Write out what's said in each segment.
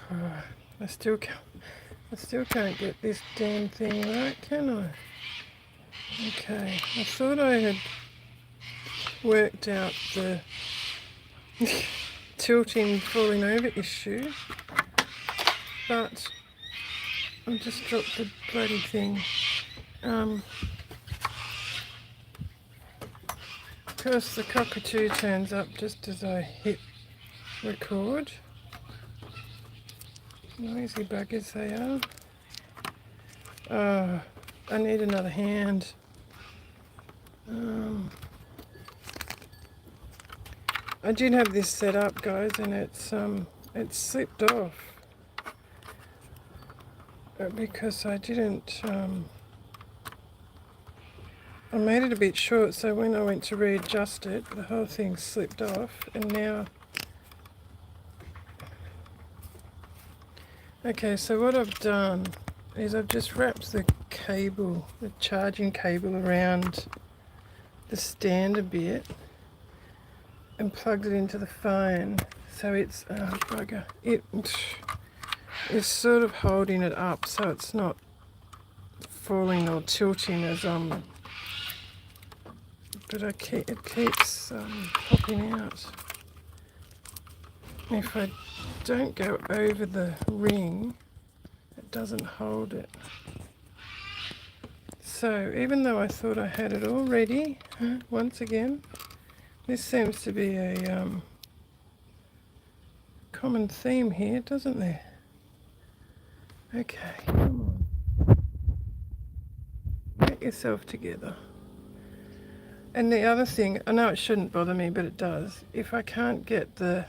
Oh, I still can't get this damn thing right, can I? Okay, I thought I had worked out the tilting, falling over issue, but I just dropped the bloody thing. Of course, the cockatoo turns up just as I hit record. Noisy buggers they are. Oh, I need another hand. I did have this set up, guys, and it's slipped off because I didn't. I made it a bit short, so when I went to readjust it, the whole thing slipped off, and now. Okay, so what I've done is I've just wrapped the cable, the charging cable, around the stand a bit and plugged it into the phone, so it's bugger. It is sort of holding it up so it's not falling or tilting as but it keeps popping out. If I don't go over the ring, it doesn't hold it. So even though I thought I had it all ready, once again, this seems to be a common theme here, doesn't there? Okay, come on. Get yourself together. And the other thing, I know it shouldn't bother me, but it does. If I can't get the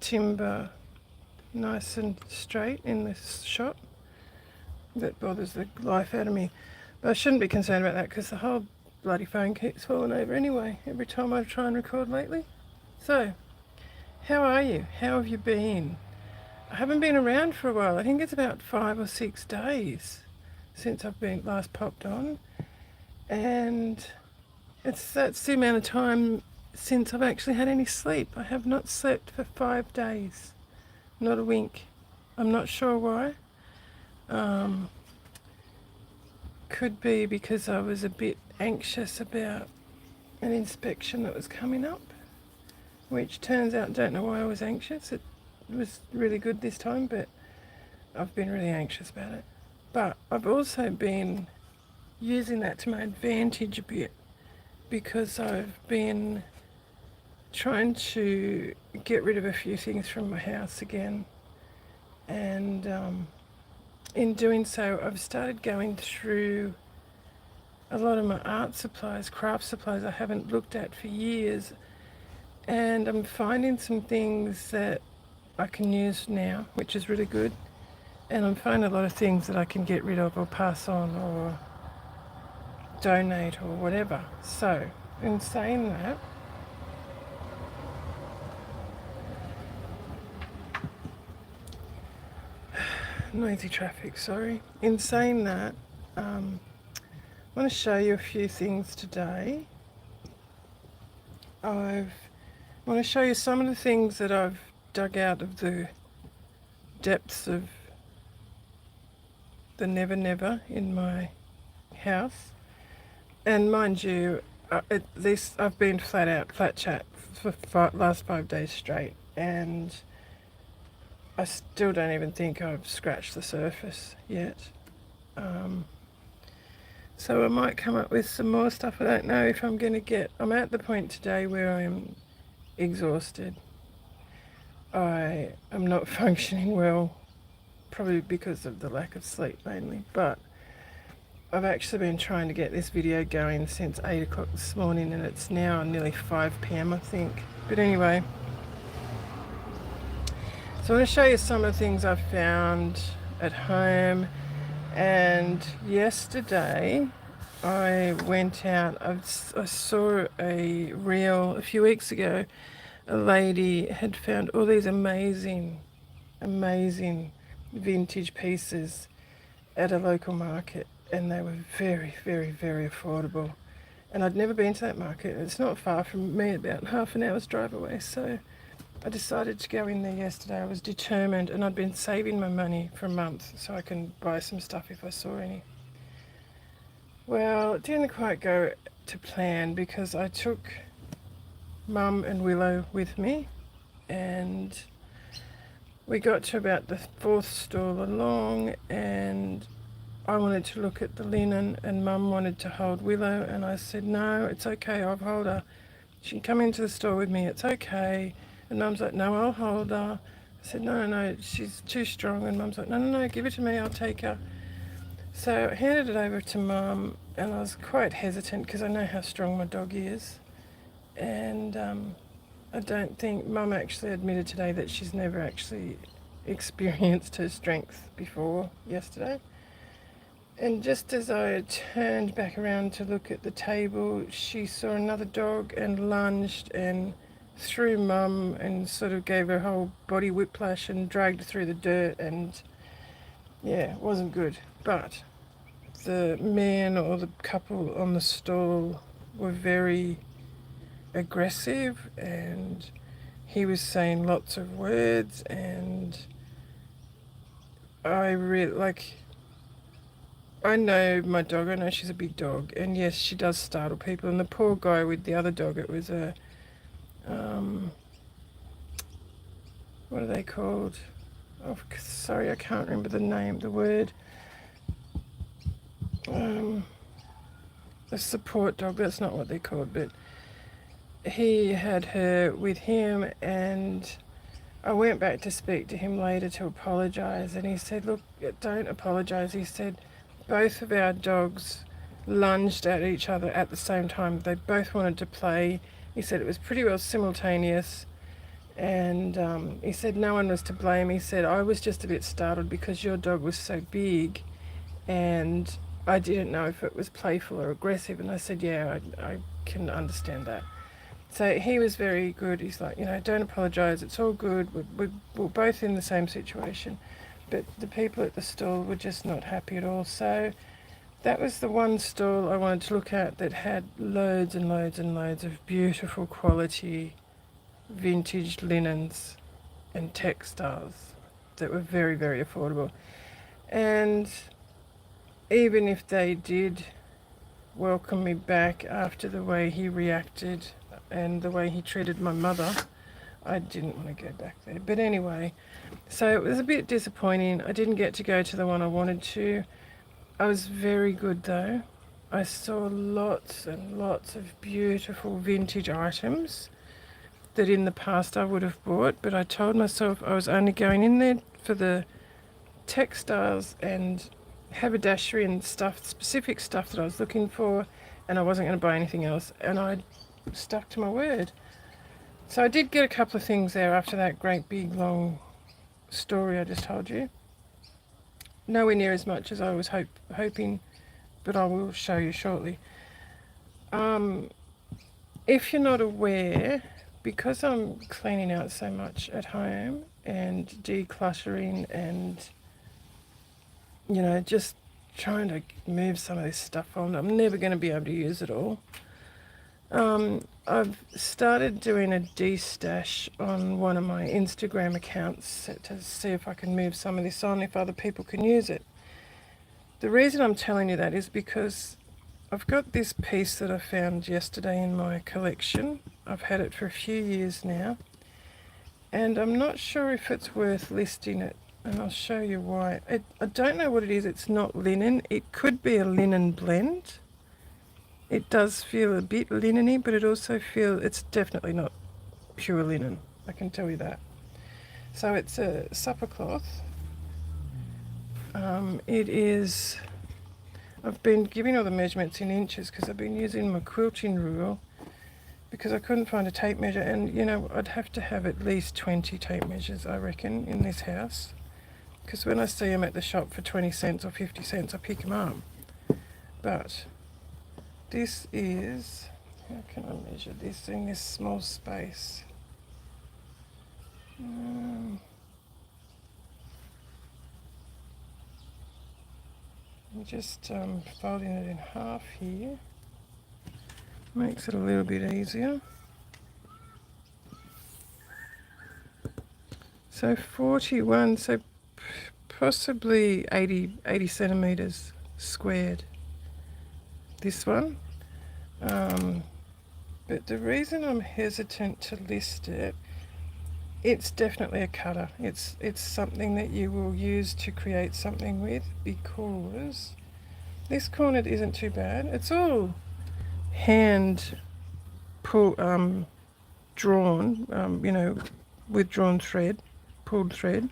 timber nice and straight in this shot, that bothers the life out of me. But I shouldn't be concerned about that because the whole bloody phone keeps falling over anyway every time I try and record lately. So, how are you? How have you been? I haven't been around for a while. I think it's about 5 or 6 days since I've been last popped on, and that's the amount of time since I've actually had any sleep. I have not slept for 5 days, not a wink. I'm not sure why. Could be because I was a bit anxious about an inspection that was coming up, which turns out, don't know why I was anxious. It was really good this time, but I've been really anxious about it. But I've also been using that to my advantage a bit because I've been trying to get rid of a few things from my house again, and in doing so I've started going through a lot of my art supplies, craft supplies I haven't looked at for years, and I'm finding some things that I can use now, which is really good, and I'm finding a lot of things that I can get rid of or pass on or donate or whatever. So in saying that, noisy traffic, sorry. In saying that, I want to show you a few things today. I want to show you some of the things that I've dug out of the depths of the Never Never in my house. And mind you, at least I've been flat chat for last 5 days straight, and I still don't even think I've scratched the surface yet. So I might come up with some more stuff. I don't know if I'm going to get... I'm at the point today where I'm exhausted. I am not functioning well, probably because of the lack of sleep mainly, but I've actually been trying to get this video going since 8 o'clock this morning, and it's now nearly 5 p.m. I think. But anyway, so I want to show you some of the things I've found at home. And yesterday I went out, I saw a reel a few weeks ago. A lady had found all these amazing vintage pieces at a local market, and they were very, very, very affordable. And I'd never been to that market. It's not far from me, about half an hour's drive away, so I decided to go in there yesterday. I was determined, and I'd been saving my money for a month so I can buy some stuff if I saw any. Well, it didn't quite go to plan because I took Mum and Willow with me, and we got to about the fourth stall along, and I wanted to look at the linen, and Mum wanted to hold Willow, and I said, no, it's okay, I'll hold her. She can come into the store with me, it's okay. And Mum's like, no, I'll hold her. I said, no, she's too strong. And Mum's like, no, give it to me, I'll take her. So I handed it over to Mum, and I was quite hesitant because I know how strong my dog is. And I don't think Mum actually admitted today that she's never actually experienced her strength before yesterday. And just as I turned back around to look at the table, she saw another dog and lunged and threw Mum and sort of gave her whole body whiplash and dragged her through the dirt, and yeah, it wasn't good. But the man or the couple on the stall were very aggressive, and he was saying lots of words, and I know my dog, I know she's a big dog, and yes, she does startle people, and the poor guy with the other dog, it was a, what are they called? Oh, sorry, I can't remember the word. A support dog, that's not what they're called, but he had her with him, and I went back to speak to him later to apologise, and he said, look, don't apologise. He said, both of our dogs lunged at each other at the same time. They both wanted to play. He said it was pretty well simultaneous, and he said no one was to blame. He said, I was just a bit startled because your dog was so big, and I didn't know if it was playful or aggressive. And I said, yeah, I can understand that. So he was very good. He's like, don't apologise, it's all good. We're both in the same situation. But the people at the stall were just not happy at all. So that was the one stall I wanted to look at that had loads and loads and loads of beautiful quality vintage linens and textiles that were very, very affordable. And even if they did welcome me back after the way he reacted and the way he treated my mother, I didn't want to go back there. But anyway, so it was a bit disappointing. I didn't get to go to the one I wanted to. I was very good though. I saw lots and lots of beautiful vintage items that in the past I would have bought, but I told myself I was only going in there for the textiles and haberdashery and stuff, specific stuff that I was looking for, and I wasn't going to buy anything else, and I stuck to my word. So I did get a couple of things there after that great big long story I just told you. Nowhere near as much as I was hoping, but I will show you shortly. If you're not aware, because I'm cleaning out so much at home and decluttering and just trying to move some of this stuff on, I'm never going to be able to use it all. I've started doing a destash on one of my Instagram accounts to see if I can move some of this on, if other people can use it. The reason I'm telling you that is because I've got this piece that I found yesterday in my collection. I've had it for a few years now, and I'm not sure if it's worth listing it, and I'll show you why. I don't know what it is. It's not linen. It could be a linen blend. It does feel a bit linen-y, but it's definitely not pure linen, I can tell you that. So it's a supper cloth. I've been giving all the measurements in inches because I've been using my quilting rule because I couldn't find a tape measure, and I'd have to have at least 20 tape measures, I reckon, in this house, because when I see them at the shop for 20 cents or 50 cents, I pick them up. But this is, how can I measure this in this small space? I'm just folding it in half here. Makes it a little bit easier. So 41, so possibly 80 centimetres squared, this one. But the reason I'm hesitant to list it, it's definitely a cutter. It's something that you will use to create something with, because this corner isn't too bad. It's all hand drawn, with drawn thread, pulled thread.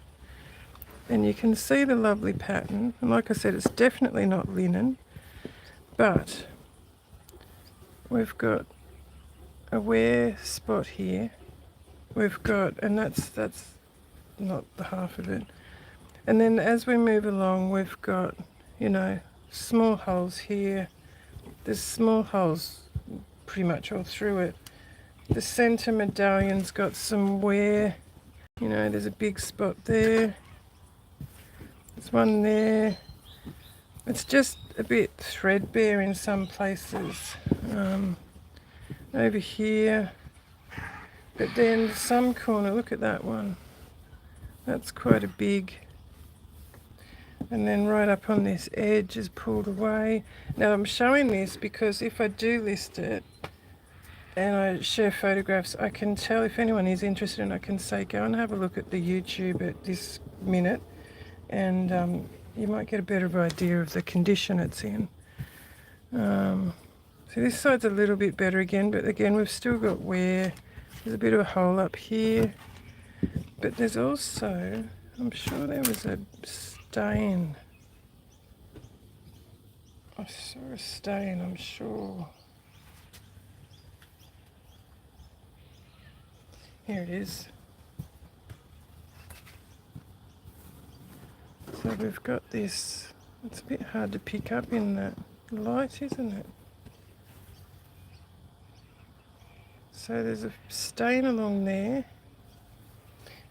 And you can see the lovely pattern. And like I said, it's definitely not linen, but we've got a wear spot here. We've got, and that's not the half of it. And then as we move along, we've got, small holes here. There's small holes pretty much all through it. The centre medallion's got some wear. There's a big spot there. There's one there. It's just a bit threadbare in some places. Over here. But then some corner, look at that one. That's quite a big. And then right up on this edge is pulled away. Now I'm showing this because if I do list it and I share photographs, I can tell if anyone is interested, and I can say go and have a look at the YouTube at this minute, and you might get a better idea of the condition it's in. So this side's a little bit better again, but again we've still got wear. There's a bit of a hole up here, but there's also, I'm sure there was a stain. I saw a stain, I'm sure. Here it is. So we've got this, it's a bit hard to pick up in that light, isn't it? So there's a stain along there.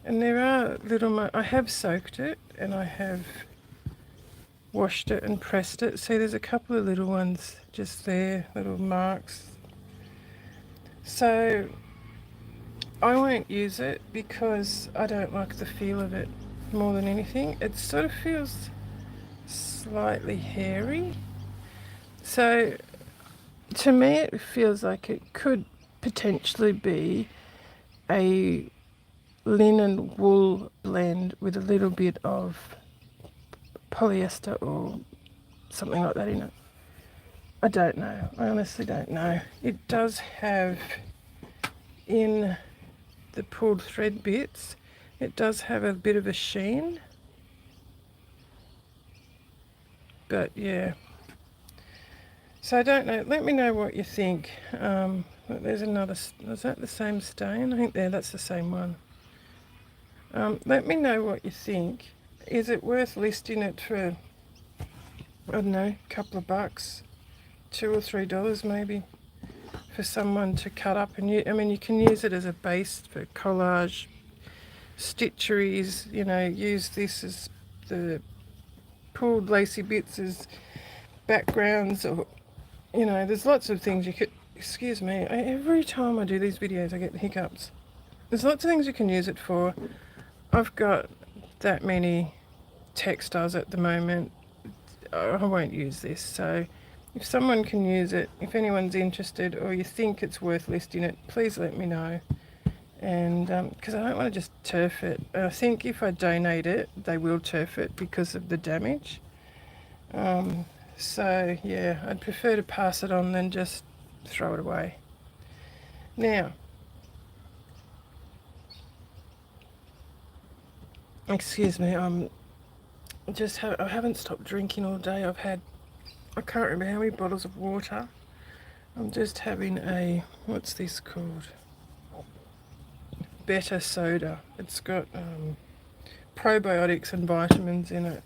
And there are little, I have soaked it and I have washed it and pressed it. See, there's a couple of little ones just there, little marks. So I won't use it because I don't like the feel of it more than anything. It sort of feels slightly hairy. So to me it feels like it could potentially be a linen wool blend with a little bit of polyester or something like that in it. I don't know. I honestly don't know. It does have, in the pulled thread bits, it does have a bit of a sheen. But yeah. So I don't know. Let me know what you think. There's another. Is that the same stain? I think that's the same one. Let me know what you think. Is it worth listing it for, I don't know, a couple of bucks, $2 or $3 maybe, for someone to cut up and use? I mean, you can use it as a base for collage, stitcheries. Use this as the pulled lacy bits as backgrounds, or there's lots of things you could. Excuse me, every time I do these videos I get the hiccups. There's lots of things you can use it for. I've got that many textiles at the moment. I won't use this, so if someone can use it, if anyone's interested or you think it's worth listing it, please let me know. And because I don't want to just turf it. I think if I donate it, they will turf it because of the damage. So yeah, I'd prefer to pass it on than just throw it away. Now, excuse me, I haven't stopped drinking all day. I can't remember how many bottles of water. I'm just having what's this called? Better soda. It's got probiotics and vitamins in it.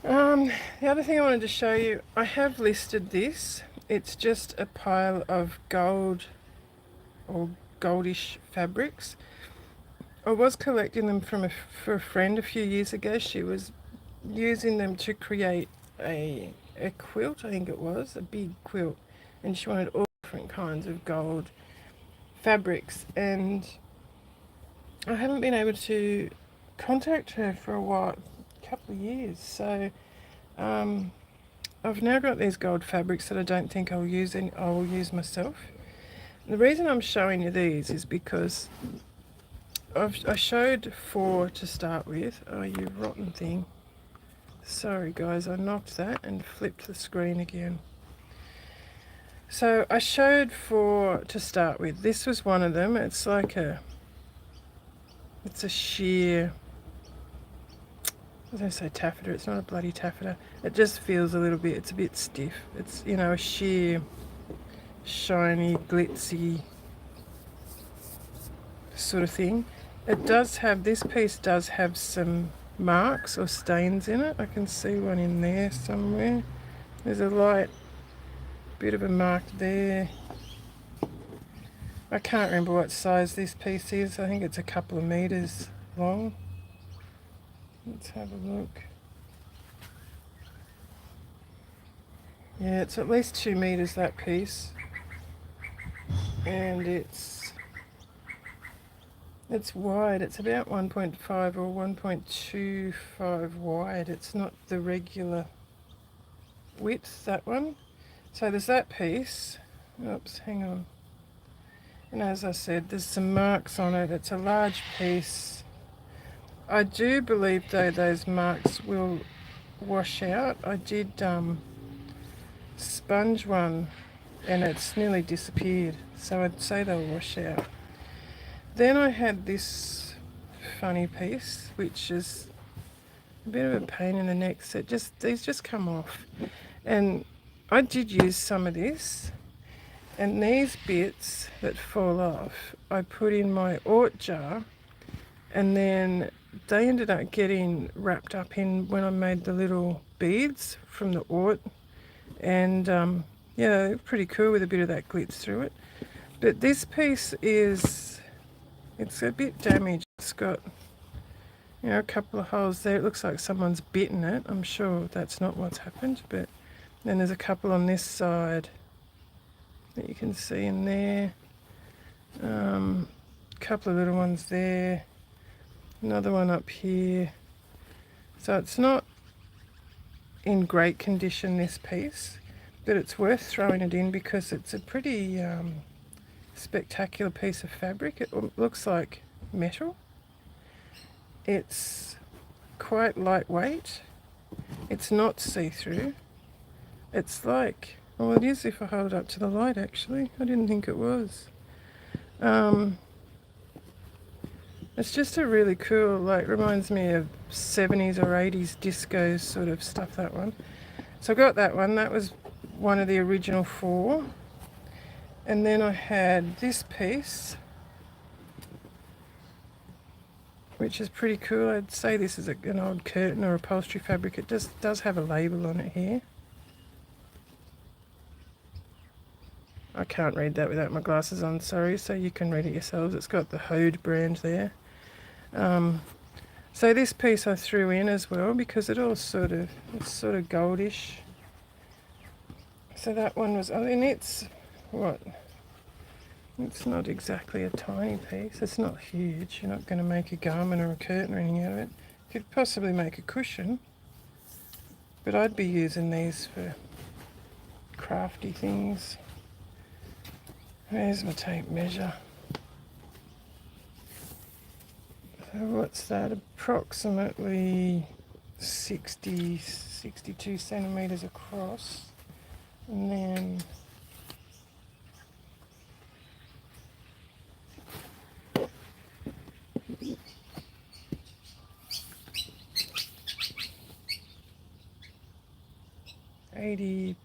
The other thing I wanted to show you, I have listed this. It's just a pile of gold or goldish fabrics. I was collecting them for a friend a few years ago. She was using them to create a quilt, I think it was, a big quilt, and she wanted all different kinds of gold fabrics, and I haven't been able to contact her for a couple of years. So I've now got these gold fabrics that I don't think I will use myself. The reason I'm showing you these is because I showed 4 to start with. Oh, you rotten thing. Sorry guys, I knocked that and flipped the screen again. So I showed 4 to start with. This was one of them. It's a sheer, I was going to say taffeta. It's not a bloody taffeta. It just feels it's a bit stiff. It's, a sheer, shiny, glitzy sort of thing. This piece does have some marks or stains in it. I can see one in there somewhere. There's a light bit of a mark there. I can't remember what size this piece is. I think it's a couple of meters long. Let's have a look. Yeah, it's at least 2 meters, that piece. And it's wide. It's about 1.5 or 1.25 wide. It's not the regular width, that one. So there's that piece. Oops, hang on. And as I said, there's some marks on it. It's a large piece. I do believe, though, those marks will wash out. I did sponge one and it's nearly disappeared. So I'd say they'll wash out. Then I had this funny piece, which is a bit of a pain in the neck. So these just come off. And I did use some of this. And these bits that fall off, I put in my ort jar, and then they ended up getting wrapped up in when I made the little beads from the ort. And yeah, pretty cool with a bit of that glitz through it. But this piece it's a bit damaged. It's got, a couple of holes there. It looks like someone's bitten it. I'm sure that's not what's happened, but then there's a couple on this side that you can see in there. Couple of little ones there. Another one up here. So it's not in great condition, this piece, but it's worth throwing it in because it's a pretty spectacular piece of fabric. It looks like metal. It's quite lightweight. It's not see-through. It's like, well, it is if I hold it up to the light, actually. I didn't think it was. It's just a really cool, reminds me of 70s or 80s disco sort of stuff, that one. So I got that one. That was one of the original 4. And then I had this piece, which is pretty cool. I'd say this is an old curtain or upholstery fabric. It just does have a label on it here. I can't read that without my glasses on, sorry, so you can read it yourselves. It's got the Hode brand there. So this piece I threw in as well because it's sort of goldish. So that one was, it's not exactly a tiny piece. It's not huge. You're not going to make a garment or a curtain or anything out of it. You could possibly make a cushion, but I'd be using these for crafty things. There's my tape measure. So what's that? Approximately 62 centimetres across. And then eighty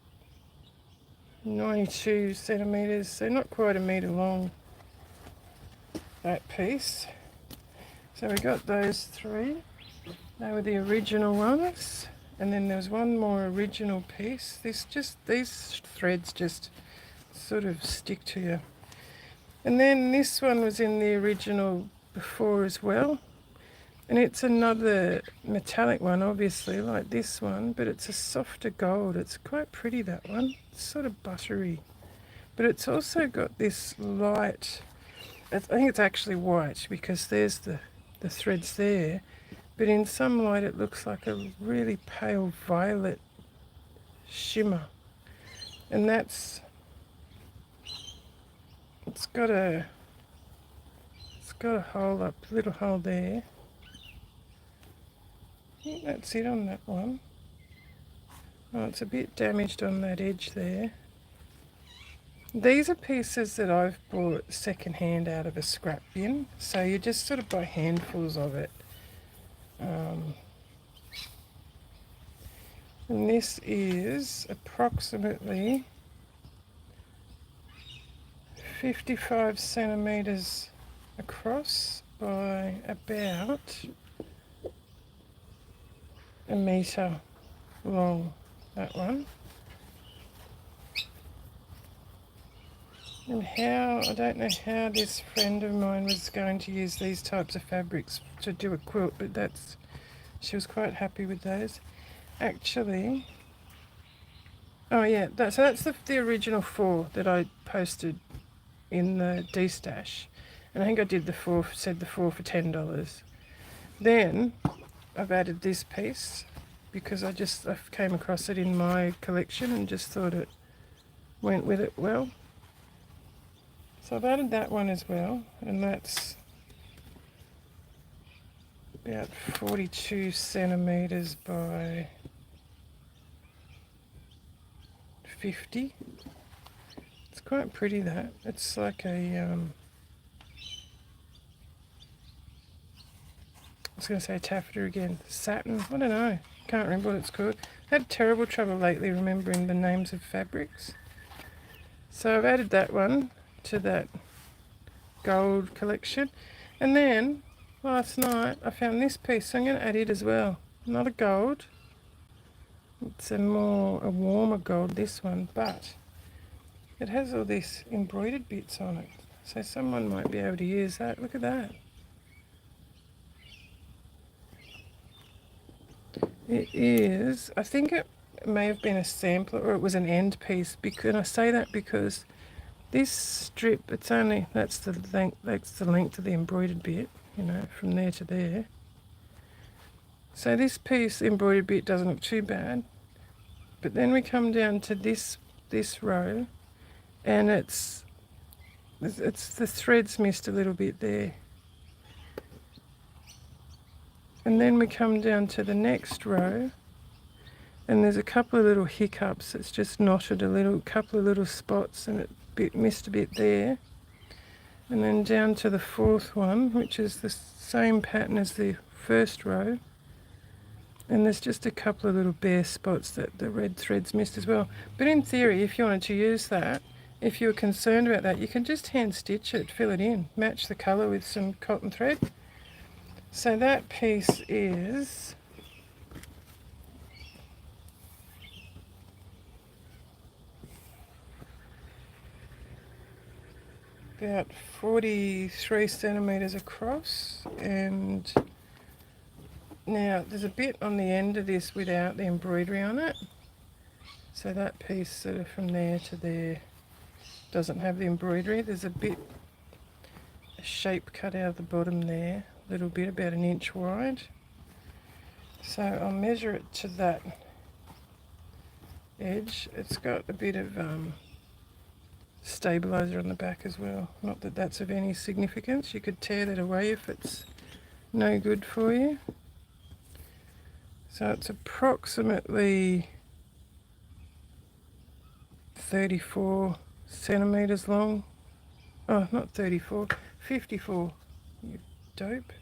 92 centimetres, so not quite a metre long, that piece. So we got those 3. They were the original ones, and then there was one more original piece. These threads just sort of stick to you. And then this one was in the original before as well, and it's another metallic one, obviously, like this one, but it's a softer gold. It's quite pretty, that one. It's sort of buttery, but it's also got this light I think it's actually white because there's the threads there, but in some light it looks like a really pale violet shimmer, and it's got a hole up, little hole there. I think that's it on that one. Oh, it's a bit damaged on that edge there. These are pieces that I've bought second-hand out of a scrap bin, so you just sort of buy handfuls of it. And this is approximately 55 centimetres across by about a metre long, that one. And I don't know how this friend of mine was going to use these types of fabrics to do a quilt, but she was quite happy with those. Actually, oh yeah, so that's the original 4 that I posted in the destash. And I think I did said the 4 for $10. Then I've added this piece because I came across it in my collection and just thought it went with it well. So I've added that one as well, and that's about 42 centimetres by 50. It's quite pretty, that. It's like a, I was going to say taffeta again, satin, I don't know, can't remember what it's called. I had terrible trouble lately remembering the names of fabrics. So I've added that one to that gold collection, and then last night I found this piece, so I'm going to add it as well. Not a gold, it's a warmer gold, this one, but it has all these embroidered bits on it, so someone might be able to use that. Look at that. It is, I think it may have been a sampler, or it was an end piece, and I say that because this strip, that's the length of the embroidered bit, from there to there. So this piece, the embroidered bit, doesn't look too bad. But then we come down to this row, and it's the threads missed a little bit there. And then we come down to the next row, and there's a couple of little hiccups. It's just knotted couple of little spots, and it missed a bit there. And then down to the 4th one, which is the same pattern as the first row, and there's just a couple of little bare spots that the red threads missed as well. But in theory, if you wanted to use that, if you were concerned about that, you can just hand stitch it, fill it in, match the colour with some cotton thread. So that piece is about 43 centimetres across, and now there's a bit on the end of this without the embroidery on it, so that piece sort of from there to there doesn't have the embroidery. There's a shape cut out of the bottom there, a little bit, about 1 inch wide. So I'll measure it to that edge. It's got a bit of stabilizer on the back as well. Not that that's of any significance. You could tear that away if it's no good for you. So it's approximately 34 centimetres long. Oh, not 34, 54. You dope.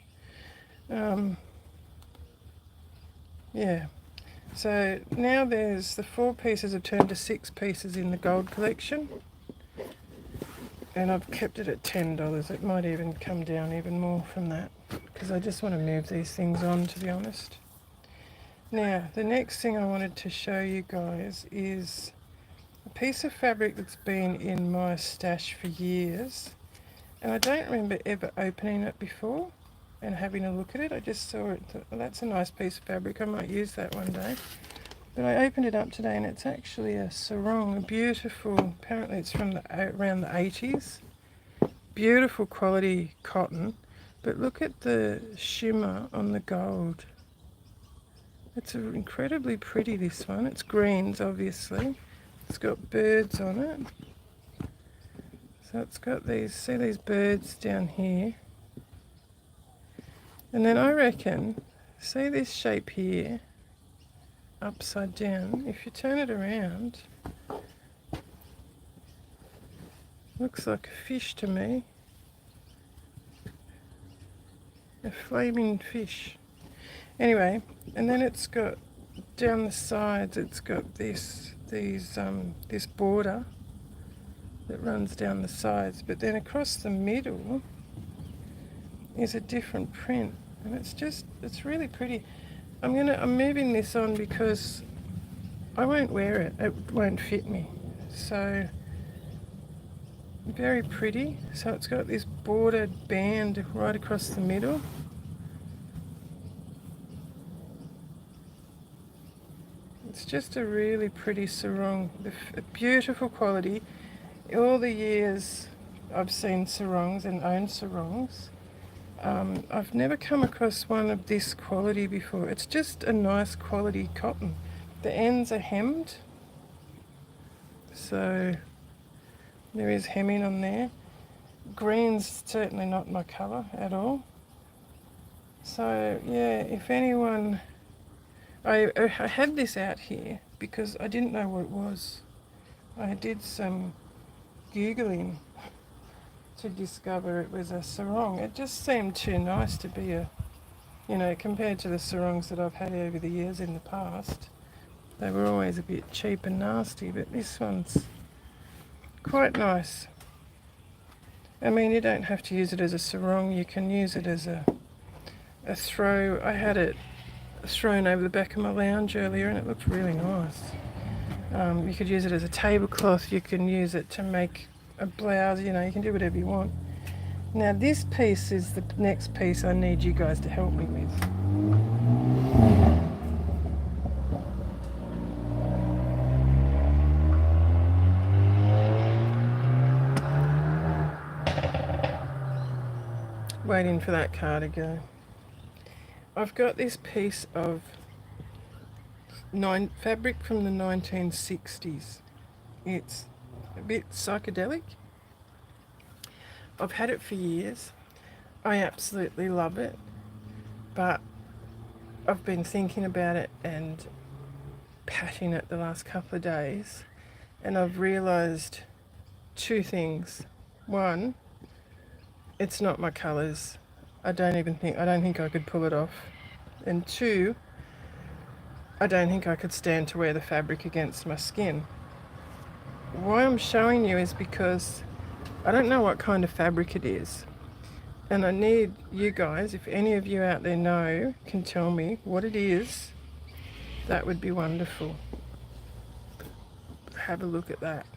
Yeah. So now there's the 4 pieces have turned to 6 pieces in the gold collection. And I've kept it at $10. It might even come down even more from that, because I just want to move these things on, to be honest. Now, the next thing I wanted to show you guys is a piece of fabric that's been in my stash for years. And I don't remember ever opening it before and having a look at it. I just saw it, thought, well, that's a nice piece of fabric, I might use that one day. But I opened it up today, and it's actually a sarong, a beautiful, apparently it's from around the 80s. beautiful quality cotton, but look at the shimmer on the gold. It's incredibly pretty, this one. It's greens, obviously. It's got birds on it. So it's got these, see these birds down here? And then I reckon, see this shape here, upside down, if you turn it around, looks like a fish to me. A flaming fish. Anyway, and then it's got, down the sides, it's got this border that runs down the sides, but then across the middle is a different print, and it's really pretty. I'm moving this on because I won't wear it. It won't fit me. So very pretty. So it's got this bordered band right across the middle. It's just a really pretty sarong, a beautiful quality. All the years I've seen sarongs and owned sarongs, I've never come across one of this quality before. It's just a nice quality cotton. The ends are hemmed, so there is hemming on there. Green's certainly not my colour at all. So yeah, if anyone, I had this out here because I didn't know what it was. I did some Googling to discover it was a sarong. It just seemed too nice to be a, compared to the sarongs that I've had over the years in the past. They were always a bit cheap and nasty, but this one's quite nice. I mean, you don't have to use it as a sarong, you can use it as a throw. I had it thrown over the back of my lounge earlier and it looked really nice. You could use it as a tablecloth, you can use it to make a blouse, you can do whatever you want. Now this piece is the next piece I need you guys to help me with. Waiting for that car to go. I've got this piece of fabric from the 1960s. It's a bit psychedelic. I've had it for years. I absolutely love it, but I've been thinking about it and patting it the last couple of days, and I've realised two things. One, it's not my colours. I don't think I could pull it off. And two, I don't think I could stand to wear the fabric against my skin. Why I'm showing you is because I don't know what kind of fabric it is. And I need you guys, if any of you out there know, can tell me what it is, that would be wonderful. Have a look at that.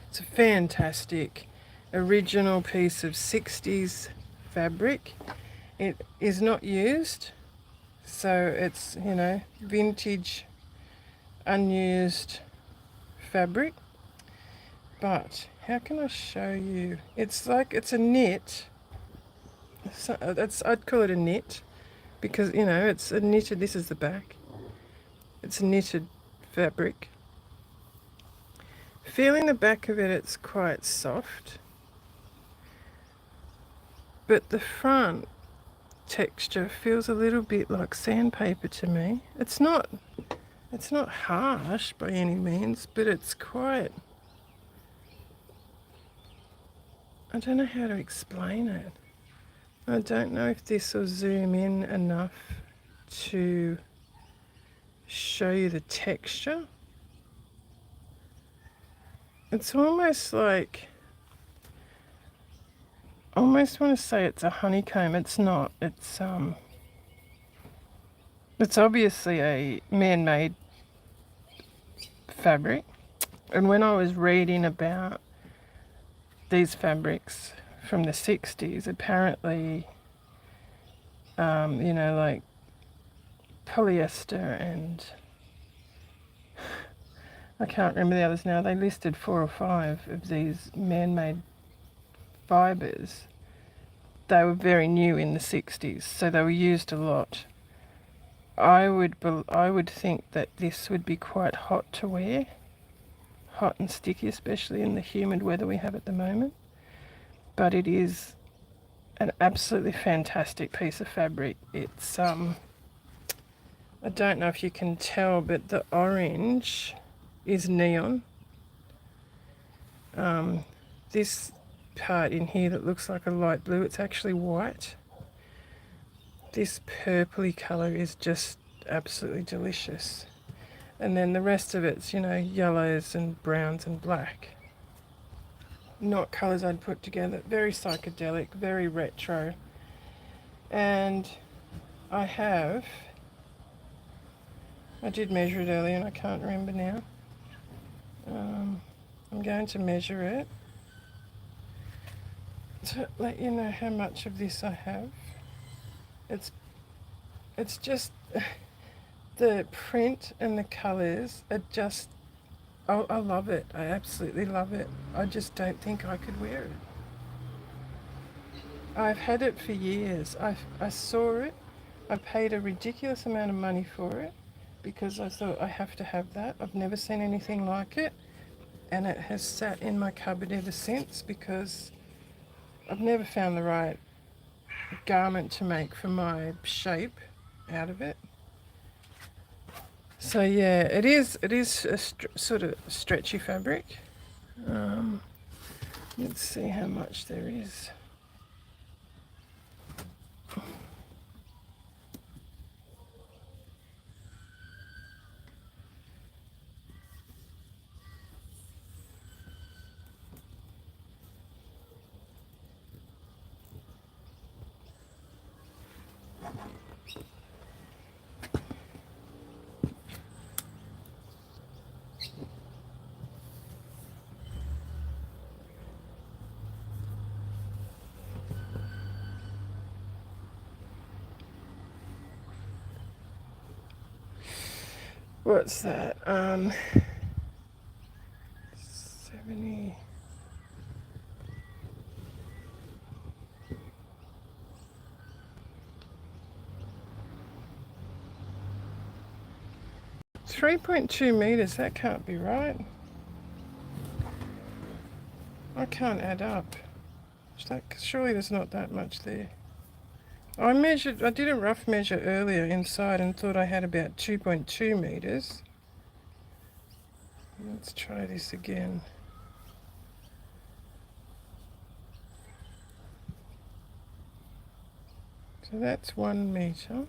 It's a fantastic original piece of 60s fabric. It is not used, so it's, vintage, unused fabric. But how can I show you? It's a knit. I'd call it a knit because, it's a knitted, this is the back. It's a knitted fabric. Feeling the back of it, it's quite soft. But the front texture feels a little bit like sandpaper to me. It's not harsh by any means, but it's quite, I don't know how to explain it. I don't know if this will zoom in enough to show you the texture. It's almost like, I almost want to say it's a honeycomb. It's not. It's obviously a man-made fabric. And when I was reading about these fabrics from the 60s, apparently, like polyester and I can't remember the others now. They listed 4 or 5 of these man-made fibres, they were very new in the 60s, so they were used a lot. I would think that this would be quite hot to wear, hot and sticky, especially in the humid weather we have at the moment. But it is an absolutely fantastic piece of fabric. It's I don't know if you can tell, but the orange is neon. This part in here that looks like a light blue, it's actually white. This purpley colour is just absolutely delicious. And then the rest of it's, yellows and browns and black. Not colours I'd put together. Very psychedelic, very retro. And I did measure it earlier and I can't remember now. I'm going to measure it to let you know how much of this I have. It's just the print and the colours are just, I love it. I absolutely love it. I just don't think I could wear it. I've had it for years. I saw it. I paid a ridiculous amount of money for it because I thought I have to have that. I've never seen anything like it, and it has sat in my cupboard ever since because I've never found the right garment to make for my shape out of it. So yeah, it is a sort of stretchy fabric. Let's see how much there is. What's that? 70. $3.2 meters, that can't be right. I can't add up. Surely there's not that much there. I did a rough measure earlier inside and thought I had about 2.2 meters. Let's try this again. So that's 1 meter.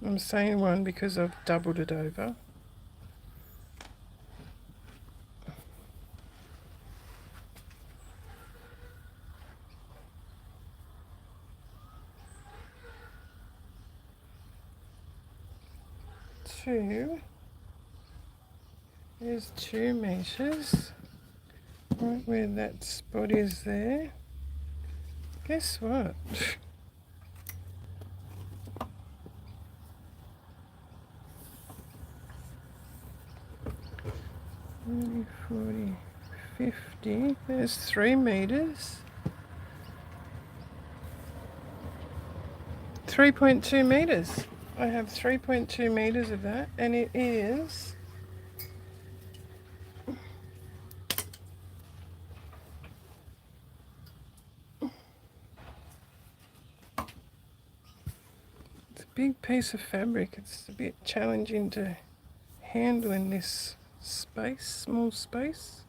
I'm saying 1 because I've doubled it over. Is 2 meters. Right where that spot is there. Guess what? 30, 40, 50. There's 3 meters. 3.2 meters. I have 3.2 meters of that, and it is a big piece of fabric. It's a bit challenging to handle in this space, small space.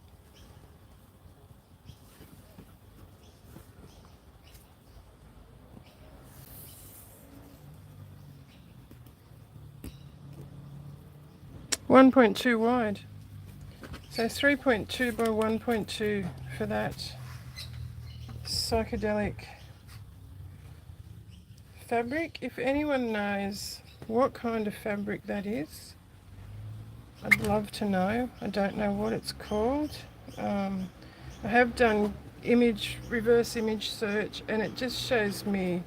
.2 wide. So 3.2 by 1.2 for that psychedelic fabric. If anyone knows what kind of fabric that is, I'd love to know. I don't know what it's called. I have done reverse image search, and it just shows me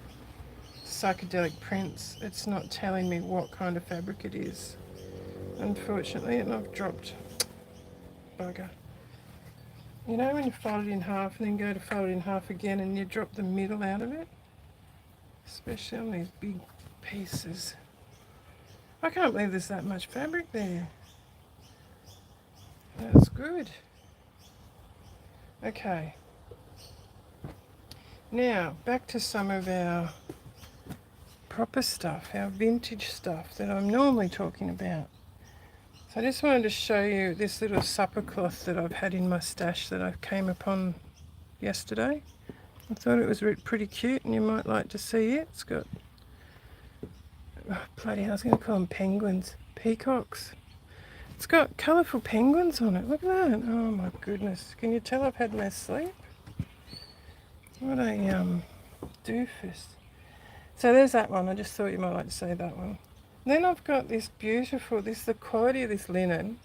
psychedelic prints. It's not telling me what kind of fabric it is, unfortunately, and I've dropped bugger. You know when you fold it in half and then go to fold it in half again and you drop the middle out of it? Especially on these big pieces. I can't believe there's that much fabric there. That's good. Okay. Now, back to some of our proper stuff, our vintage stuff that I'm normally talking about. So I just wanted to show you this little supper cloth that I've had in my stash that I came upon yesterday. I thought it was pretty cute and you might like to see it. It's got, oh, bloody hell, I was going to call them penguins. Peacocks. It's got colourful penguins on it. Look at that. Oh my goodness. Can you tell I've had no sleep? What a doofus. So there's that one. I just thought you might like to see that one. Then I've got this beautiful, the quality of this linen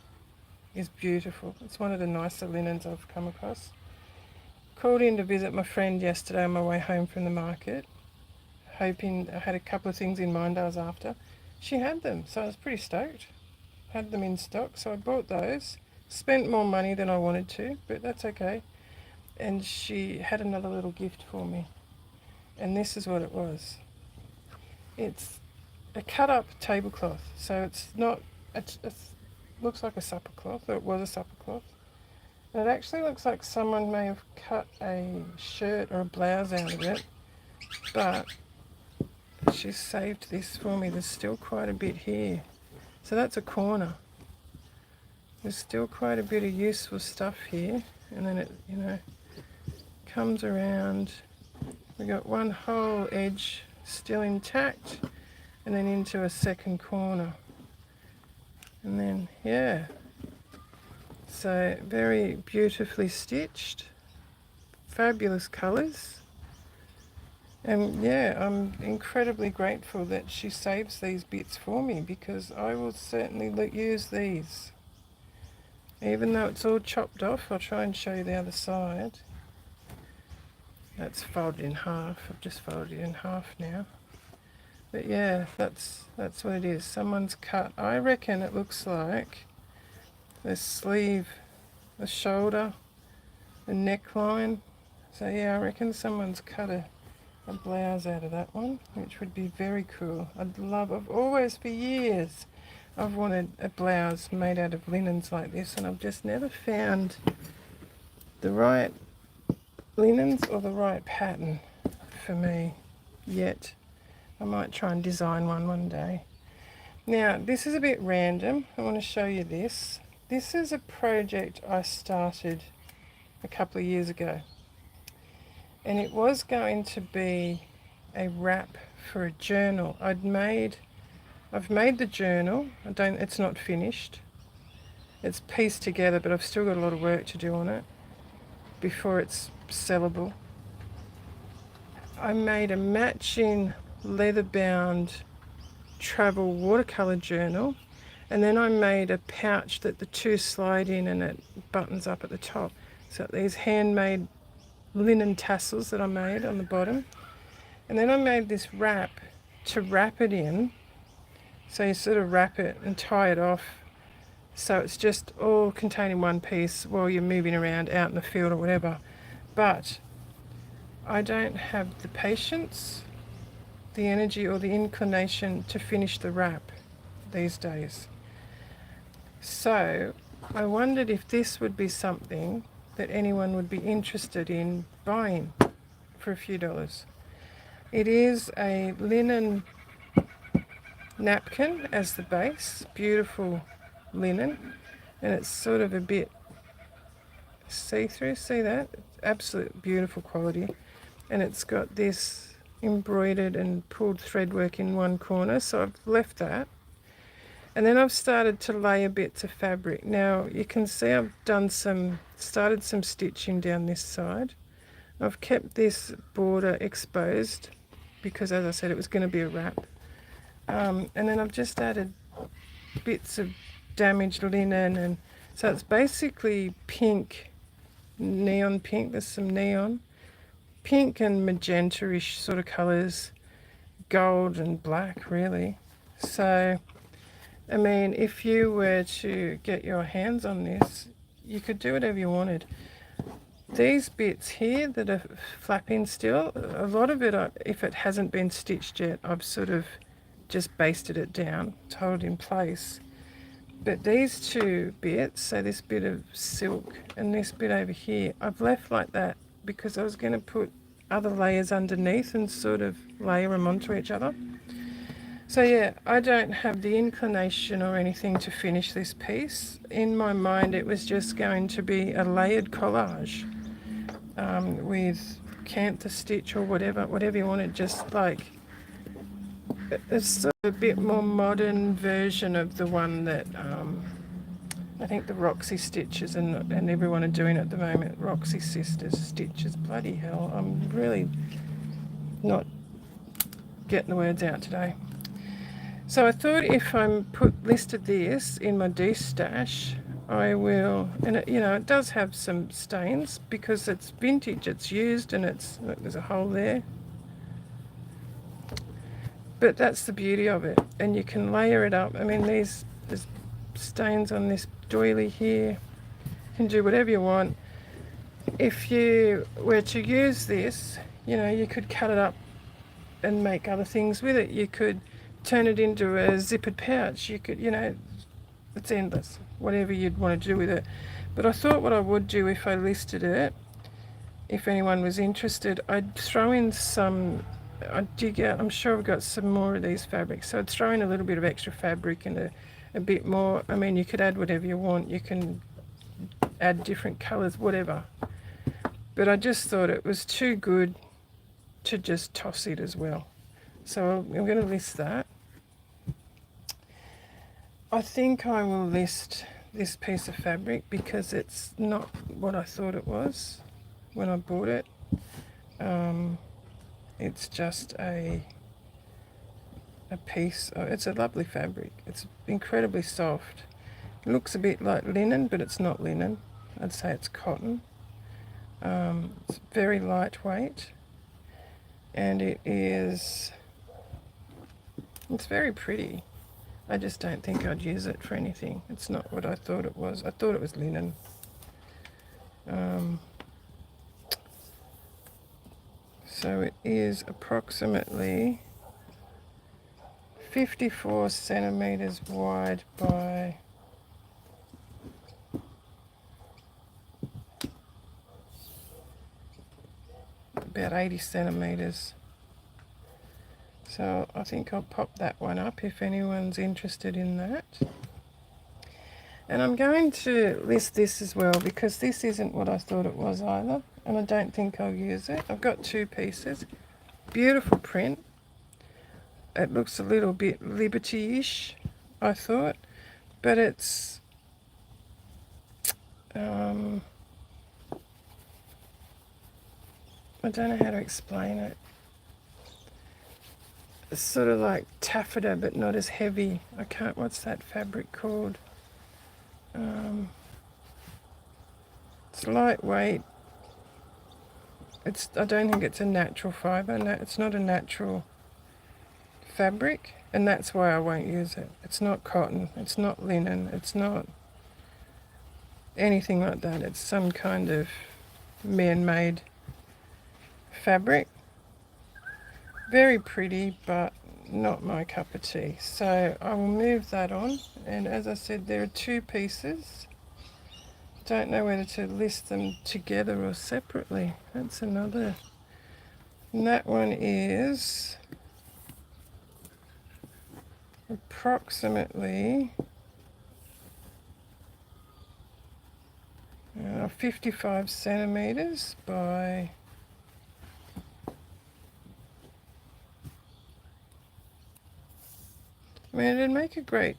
is beautiful. It's one of the nicer linens I've come across. Called in to visit my friend yesterday on my way home from the market, hoping I had a couple of things in mind I was after. She had them, so I was pretty stoked. Had them in stock, so I bought those. Spent more money than I wanted to, but that's okay. And she had another little gift for me. And this is what it was. It's a cut up tablecloth, so it's not, it looks like a supper cloth, or it was a supper cloth. And it actually looks like someone may have cut a shirt or a blouse out of it, but she saved this for me. There's still quite a bit here. So that's a corner. There's still quite a bit of useful stuff here, and then it, you know, comes around. We got one whole edge still intact, and then into a second corner. And then, yeah. So very beautifully stitched, fabulous colours, and yeah, I'm incredibly grateful that she saves these bits for me because I will certainly use these. Even though it's all chopped off, I'll try and show you the other side. That's folded in half. I've just folded it in half now. But yeah, that's what it is. Someone's cut. I reckon it looks like the sleeve, the shoulder, the neckline. So yeah, I reckon someone's cut a blouse out of that one, which would be very cool. I've always for years, I've wanted a blouse made out of linens like this, and I've just never found the right linens or the right pattern for me yet. I might try and design one day. Now, this is a bit random. I want to show you this. This is a project I started a couple of years ago, and it was going to be a wrap for a journal. I've made the journal. It's not finished. It's pieced together, but I've still got a lot of work to do on it before it's sellable. I made a matching leather-bound travel watercolor journal, and then I made a pouch that the two slide in and it buttons up at the top. So these handmade linen tassels that I made on the bottom, and then I made this wrap to wrap it in. So you sort of wrap it and tie it off, so it's just all contained in one piece while you're moving around out in the field or whatever. But I don't have the patience, the energy or the inclination to finish the wrap these days. So I wondered if this would be something that anyone would be interested in buying for a few dollars. It is a linen napkin as the base, beautiful linen, and it's sort of a bit see-through. See that? Absolute beautiful quality. And it's got this embroidered and pulled thread work in one corner, so I've left that. And then I've started to layer bits of fabric. Now you can see I've started some stitching down this side. I've kept this border exposed because, as I said, it was going to be a wrap. And then I've just added bits of damaged linen, and so it's basically pink, neon pink. There's some neon pink and magenta-ish sort of colours, gold and black really. So I mean, if you were to get your hands on this, you could do whatever you wanted. these bits here that are flapping still, a lot of it, if it hasn't been stitched yet, I've sort of just basted it down to hold it in place. But these two bits, so this bit of silk and this bit over here, I've left like that because I was going to put other layers underneath and sort of layer them onto each other. So yeah, I don't have the inclination or anything to finish this piece. In my mind, it was just going to be a layered collage with cantha stitch or whatever you wanted, just like it's sort of a bit more modern version of the one that I think the Roxy Stitches and everyone are doing at the moment. Roxy Sisters Stitches, bloody hell, I'm really not getting the words out today. So I thought if I listed this in my destash, I will, and it does have some stains because it's vintage, it's used, and look, there's a hole there. But that's the beauty of it, and you can layer it up. I mean, there's stains on this doily here. You can do whatever you want. If you were to use this, you could cut it up and make other things with it. You could turn it into a zippered pouch. You could, it's endless, whatever you'd want to do with it. But I thought what I would do if I listed it, if anyone was interested, I'd throw in I'd dig out, I'm sure I've got some more of these fabrics, so I'd throw in a little bit of extra fabric and a bit more. I mean, you could add whatever you want. You can add different colours, whatever. But I just thought it was too good to just toss it as well. So I'm going to list that. I think I will list this piece of fabric because it's not what I thought it was when I bought it. It's just a piece. It's a lovely fabric. It's incredibly soft. It looks a bit like linen, but it's not linen. I'd say it's cotton. It's very lightweight, and it's very pretty. I just don't think I'd use it for anything. It's not what I thought it was. I thought it was linen. So it is approximately 54 centimeters wide by about 80 centimeters. So I think I'll pop that one up if anyone's interested in that. And I'm going to list this as well because this isn't what I thought it was either, and I don't think I'll use it. I've got two pieces. Beautiful print. It looks a little bit Liberty-ish, I thought, but it's I don't know how to explain it. It's sort of like taffeta, but not as heavy. What's that fabric called? It's lightweight. I don't think it's a natural fibre. No, it's not a natural fabric, and that's why I won't use it. It's not cotton. It's not linen. It's not anything like that. It's some kind of man-made fabric. Very pretty, but not my cup of tea. So I will move that on, and as I said, there are two pieces. Don't know whether to list them together or separately. That's another. And that one is approximately 55 centimeters by I mean, it'd make a great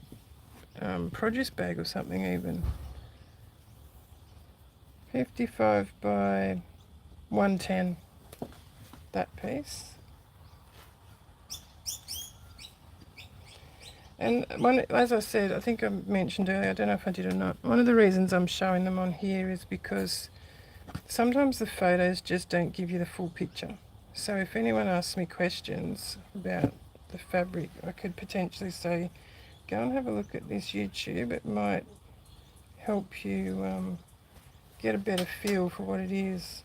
produce bag or something even. 55 by 110, that piece. And as I said, I think I mentioned earlier, I don't know if I did or not, one of the reasons I'm showing them on here is because sometimes the photos just don't give you the full picture. So if anyone asks me questions about the fabric, I could potentially say, go and have a look at this YouTube. It might help you get a better feel for what it is.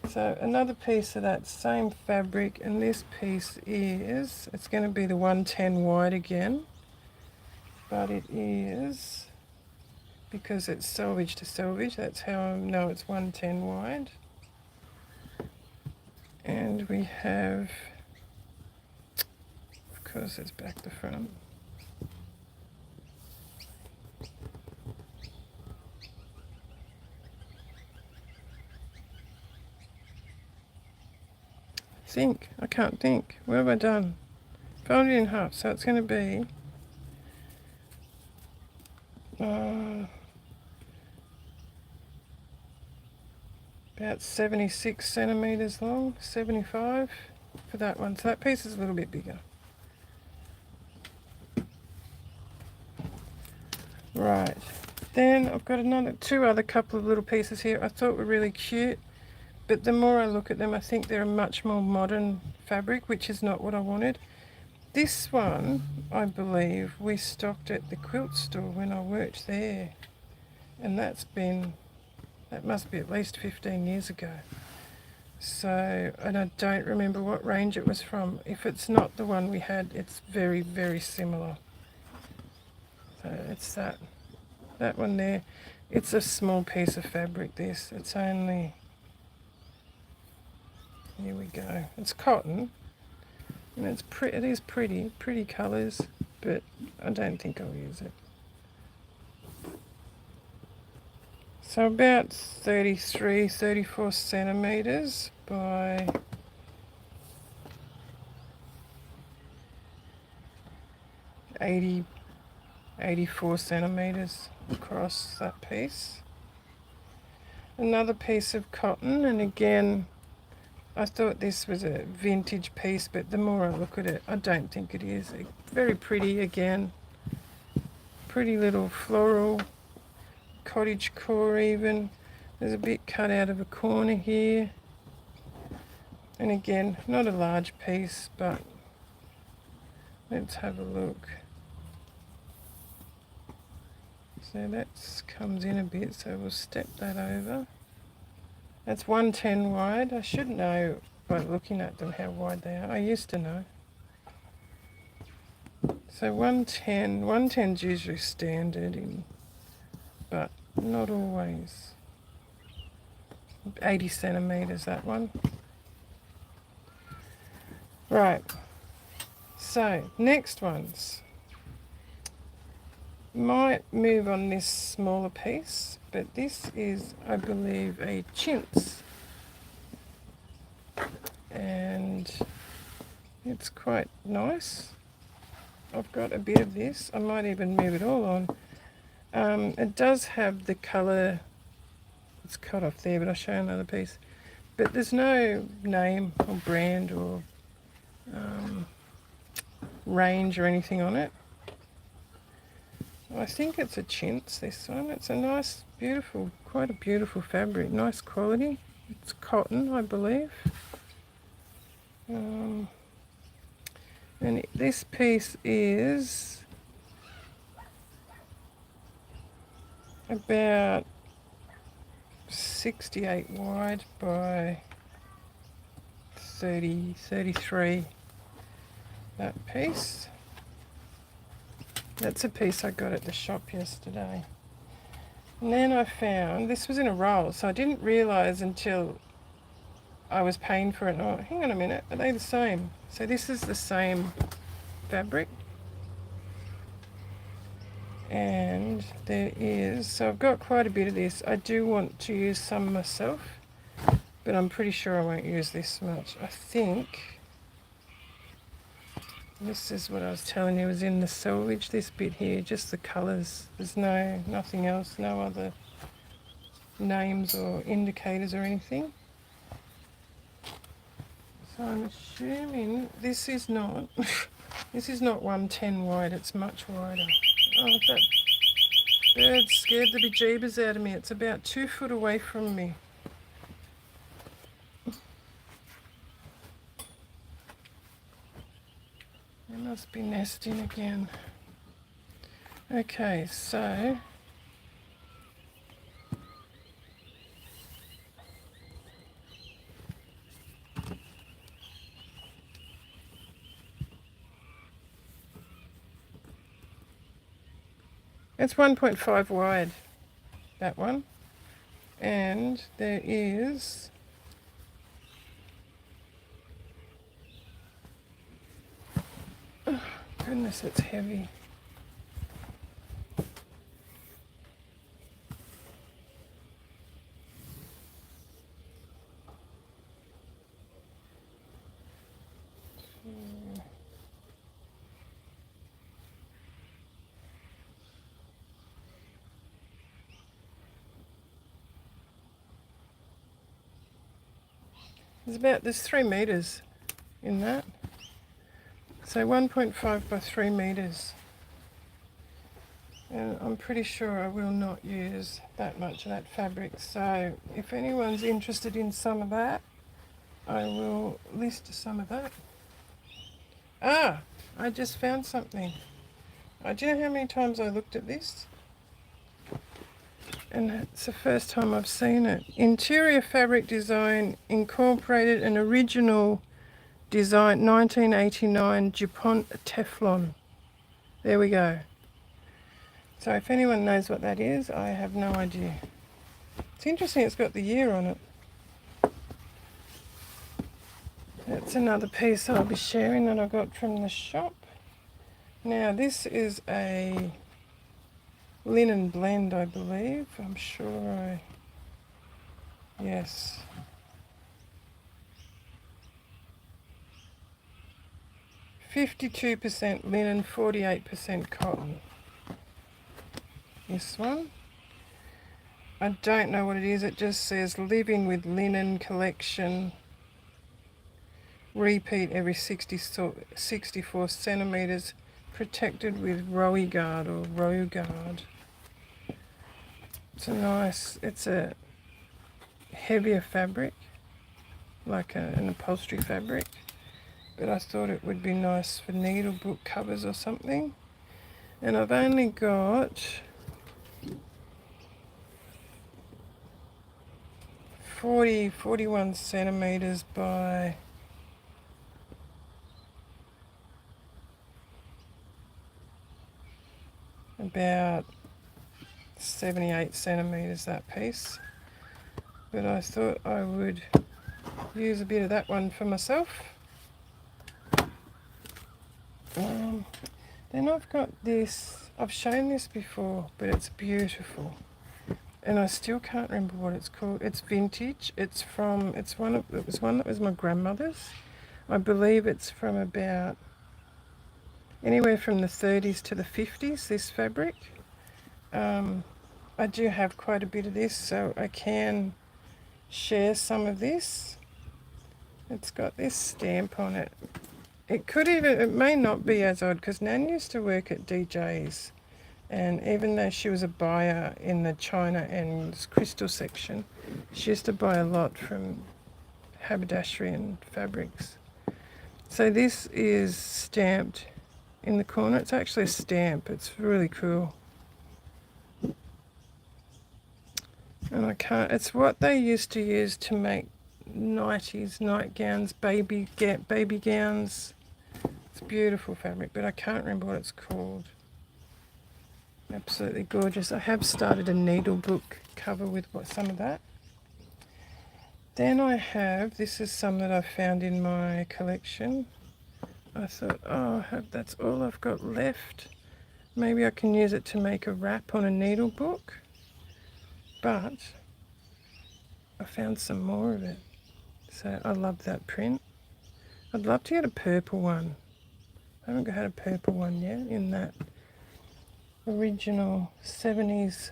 So another piece of that same fabric, and this piece is, it's going to be the 110 wide again, but it is, because it's selvage to selvage, that's how I know it's 110 wide. And we have, of course it's back to front. I can't think. What have I done? Fold it in half, so it's going to be about 76 centimetres long, 75 for that one. So that piece is a little bit bigger. Right, then I've got two other couple of little pieces here I thought were really cute, but the more I look at them I think they're a much more modern fabric, which is not what I wanted. This one, I believe, we stocked at the quilt store when I worked there, and that must be at least 15 years ago. So, and I don't remember what range it was from. If it's not the one we had, it's very, very similar. So it's that one there. It's a small piece of fabric, this. It's only, here we go. It's cotton, and it is pretty colours, but I don't think I'll use it. So about 33, 34 centimetres by 84 centimetres across that piece. Another piece of cotton, and again, I thought this was a vintage piece, but the more I look at it, I don't think it is. Very pretty again. Pretty little floral, cottage core even. There's a bit cut out of a corner here. And again, not a large piece, but let's have a look. So that comes in a bit, so we'll step that over. That's 110 wide. I should know by looking at them how wide they are. I used to know. So 110's usually standard, but not always. 80 centimetres, that one. Right, so next ones. Might move on this smaller piece, but this is, I believe, a chintz. And it's quite nice. I've got a bit of this. I might even move it all on. It does have the colour, it's cut off there, but I'll show another piece. But there's no name or brand or range or anything on it. I think it's a chintz, this one. It's a nice, beautiful, quite a beautiful fabric, nice quality. It's cotton, I believe. And this piece is about 68 wide by 33, that piece. That's a piece I got at the shop yesterday. And then I found, this was in a roll, so I didn't realise until I was paying for it. Oh, hang on a minute, are they the same? So this is the same fabric. And there is, so I've got quite a bit of this. I do want to use some myself, but I'm pretty sure I won't use this much. I think this is what I was telling you was in the selvage, this bit here, just the colours. There's nothing else, no other names or indicators or anything. So I'm assuming this is not, this is not 110 wide, it's much wider. Oh, that bird scared the bejeebers out of me. It's about 2 foot away from me. It must be nesting again. Okay, so It's 1.5 wide, that one. And there is oh, goodness, it's heavy. There's 3 meters in that. So 1.5 by 3 meters. And I'm pretty sure I will not use that much of that fabric. So if anyone's interested in some of that, I will list some of that. Ah, I just found something. Do you know how many times I looked at this? And it's the first time I've seen it. Interior fabric design incorporated an original design, 1989 DuPont Teflon. There we go. So if anyone knows what that is, I have no idea. It's interesting it's got the year on it. That's another piece I'll be sharing that I got from the shop. Now this is a linen blend, I believe. I'm sure yes. %52% linen, 48% cotton. This one. I don't know what it is. It just says living with linen collection. Repeat every 64 centimeters. Protected with Rowie Guard or Row Guard. It's a heavier fabric, like an upholstery fabric. But I thought it would be nice for needle book covers or something. And I've only got 41 centimeters by about 78 centimeters, that piece. But I thought I would use a bit of that one for myself. Then I've got this. I've shown this before, but it's beautiful, and I still can't remember what it's called. It's vintage. It was one that was my grandmother's. I believe it's from about anywhere from the 30s to the 50s. This fabric. I do have quite a bit of this, so I can share some of this. It's got this stamp on it. It may not be as odd, because Nan used to work at DJ's, and even though she was a buyer in the China and crystal section, she used to buy a lot from haberdashery and fabrics. So this is stamped in the corner. It's actually a stamp. It's really cool. And it's what they used to use to make nighties, nightgowns, baby gowns. It's beautiful fabric, but I can't remember what it's called. Absolutely gorgeous. I have started a needle book cover with some of that. Then this is some that I found in my collection. I thought, that's all I've got left. Maybe I can use it to make a wrap on a needle book. But I found some more of it. So I love that print. I'd love to get a purple one. I haven't had a purple one yet in that original 70s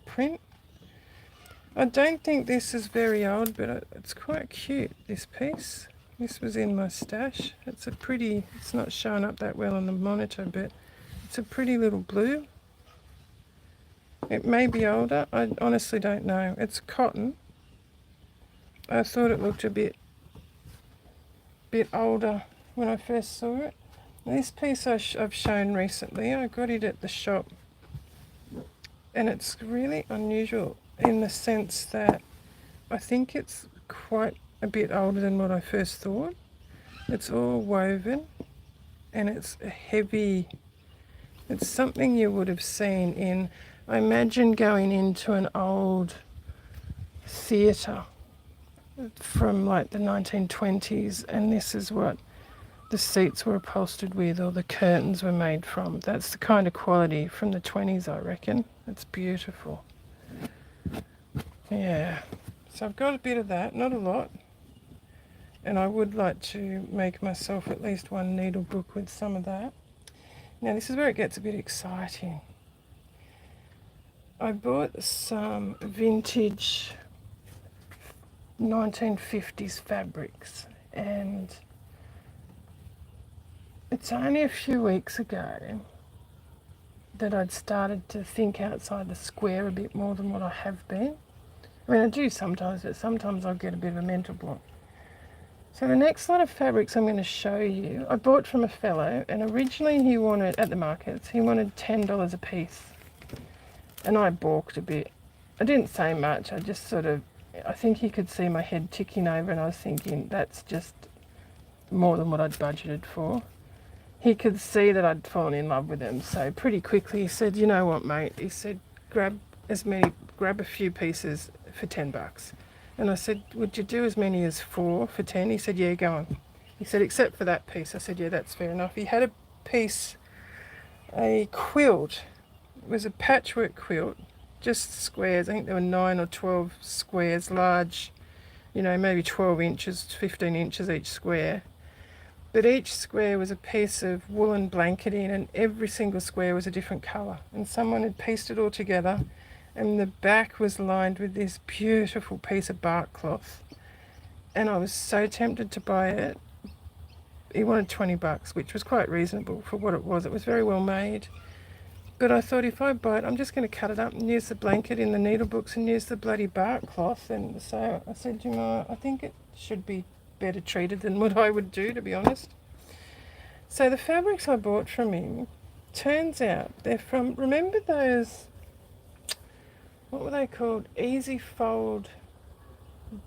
print. I don't think this is very old, but it's quite cute, this piece. This was in my stash. It's not showing up that well on the monitor, but it's a pretty little blue. It may be older, I honestly don't know. It's cotton. I thought it looked a bit older when I first saw it. This piece I've shown recently, I got it at the shop, and it's really unusual in the sense that I think it's quite a bit older than what I first thought. It's all woven, and it's a heavy It's something you would have seen in, I imagine going into an old theatre from like the 1920s, and this is what the seats were upholstered with, or the curtains were made from. That's the kind of quality from the 20s, I reckon. It's beautiful. Yeah, so I've got a bit of that, not a lot. And I would like to make myself at least one needle book with some of that. Now this is where it gets a bit exciting. I bought some vintage 1950s fabrics, and it's only a few weeks ago that I'd started to think outside the square a bit more than what I have been. I mean, I do sometimes, but sometimes I'll get a bit of a mental block. So the next lot of fabrics I'm going to show you, I bought from a fellow, and originally he wanted, at the markets, he wanted $10 a piece. And I balked a bit. I didn't say much, I just sort of, I think he could see my head ticking over, and I was thinking, that's just more than what I'd budgeted for. He could see that I'd fallen in love with them, so pretty quickly he said, you know what, mate? He said, grab a few pieces for $10. And I said, would you do as many as 4 for 10? He said, yeah, go on. He said, except for that piece. I said, yeah, that's fair enough. He had a piece, a quilt. It was a patchwork quilt, just squares. I think there were 9 or 12 squares, large, you know, maybe 12 inches, 15 inches each square. But each square was a piece of woolen blanketing, and every single square was a different colour. And someone had pieced it all together, and the back was lined with this beautiful piece of bark cloth. And I was so tempted to buy it. He wanted $20, which was quite reasonable for what it was. It was very well made. But I thought, if I buy it, I'm just going to cut it up and use the blanket in the needle books and use the bloody bark cloth. And so I said, you know, I think it should be better treated than what I would do, to be honest. So the fabrics I bought from him, turns out they're from, remember those, what were they called? Easy fold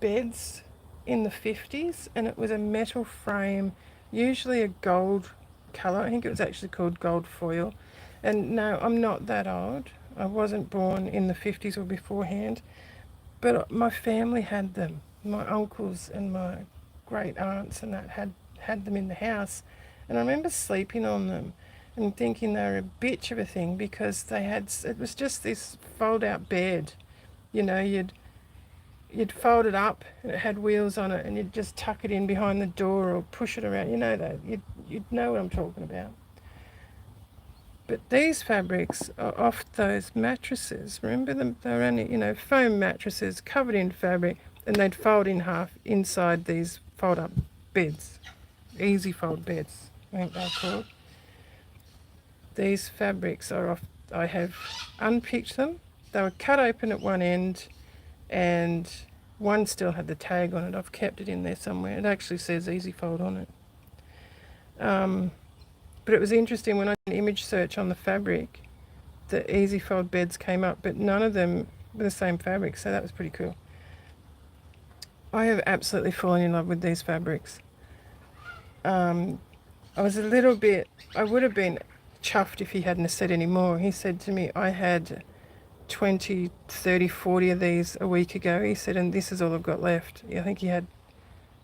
beds in the 50s, and it was a metal frame, usually a gold colour. I think it was actually called gold foil. And no, I'm not that old. I wasn't born in the 50s or beforehand, but my family had them. My uncles and my great aunts and that had them in the house, and I remember sleeping on them and thinking they were a bitch of a thing, because it was just this fold out bed, you know, you'd fold it up and it had wheels on it, and you'd just tuck it in behind the door or push it around, you know, that you'd know what I'm talking about. But these fabrics are off those mattresses. Remember them? They were only, you know, foam mattresses covered in fabric, and they'd fold in half inside these fold-up beds, easy fold beds, I think they're called. These fabrics are off. I have unpicked them. They were cut open at one end, and one still had the tag on it. I've kept it in there somewhere. It actually says easy fold on it. But it was interesting, when I did an image search on the fabric, the easy fold beds came up, but none of them were the same fabric, so that was pretty cool. I have absolutely fallen in love with these fabrics. I was a little bit, I would have been chuffed if he hadn't said any more. He said to me, I had 20, 30, 40 of these a week ago. He said, and this is all I've got left. I think he had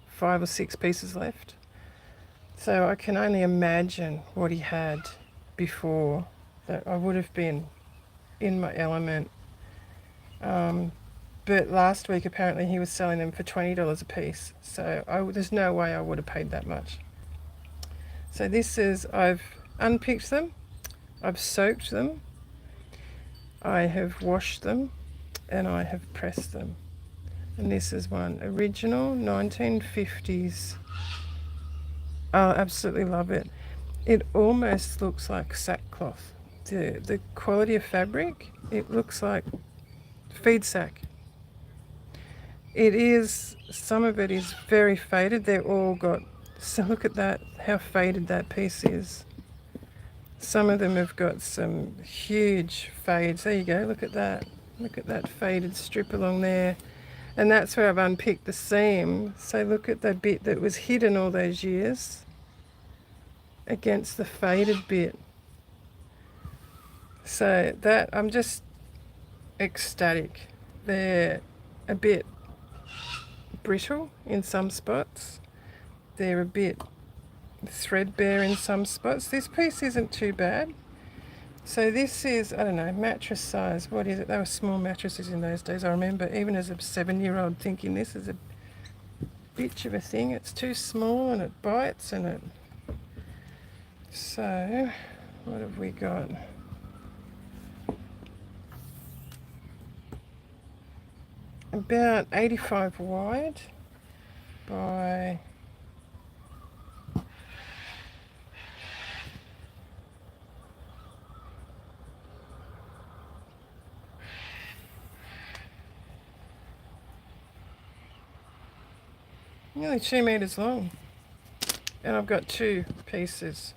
5 or 6 pieces left. So I can only imagine what he had before, that I would have been in my element. But last week apparently he was selling them for $20 a piece. So there's no way I would have paid that much. So this is, I've unpicked them, I've soaked them, I have washed them, and I have pressed them. And this is one, original 1950s. I absolutely love it. It almost looks like sackcloth. The quality of fabric, it looks like feed sack. It is, some of it is very faded. They're all got, so look at that, how faded that piece is. Some of them have got some huge fades. There you go, look at that. Look at that faded strip along there. And that's where I've unpicked the seam. So look at the bit that was hidden all those years against the faded bit. So that, I'm just ecstatic. They're a bit brittle in some spots. They're a bit threadbare in some spots. This piece isn't too bad. So this is, I don't know, mattress size. What is it? They were small mattresses in those days. I remember even as a 7-year-old thinking this is a bitch of a thing. It's too small and it bites and it... So, what have we got? About 85 wide by... nearly 2 meters long. And I've got 2 pieces.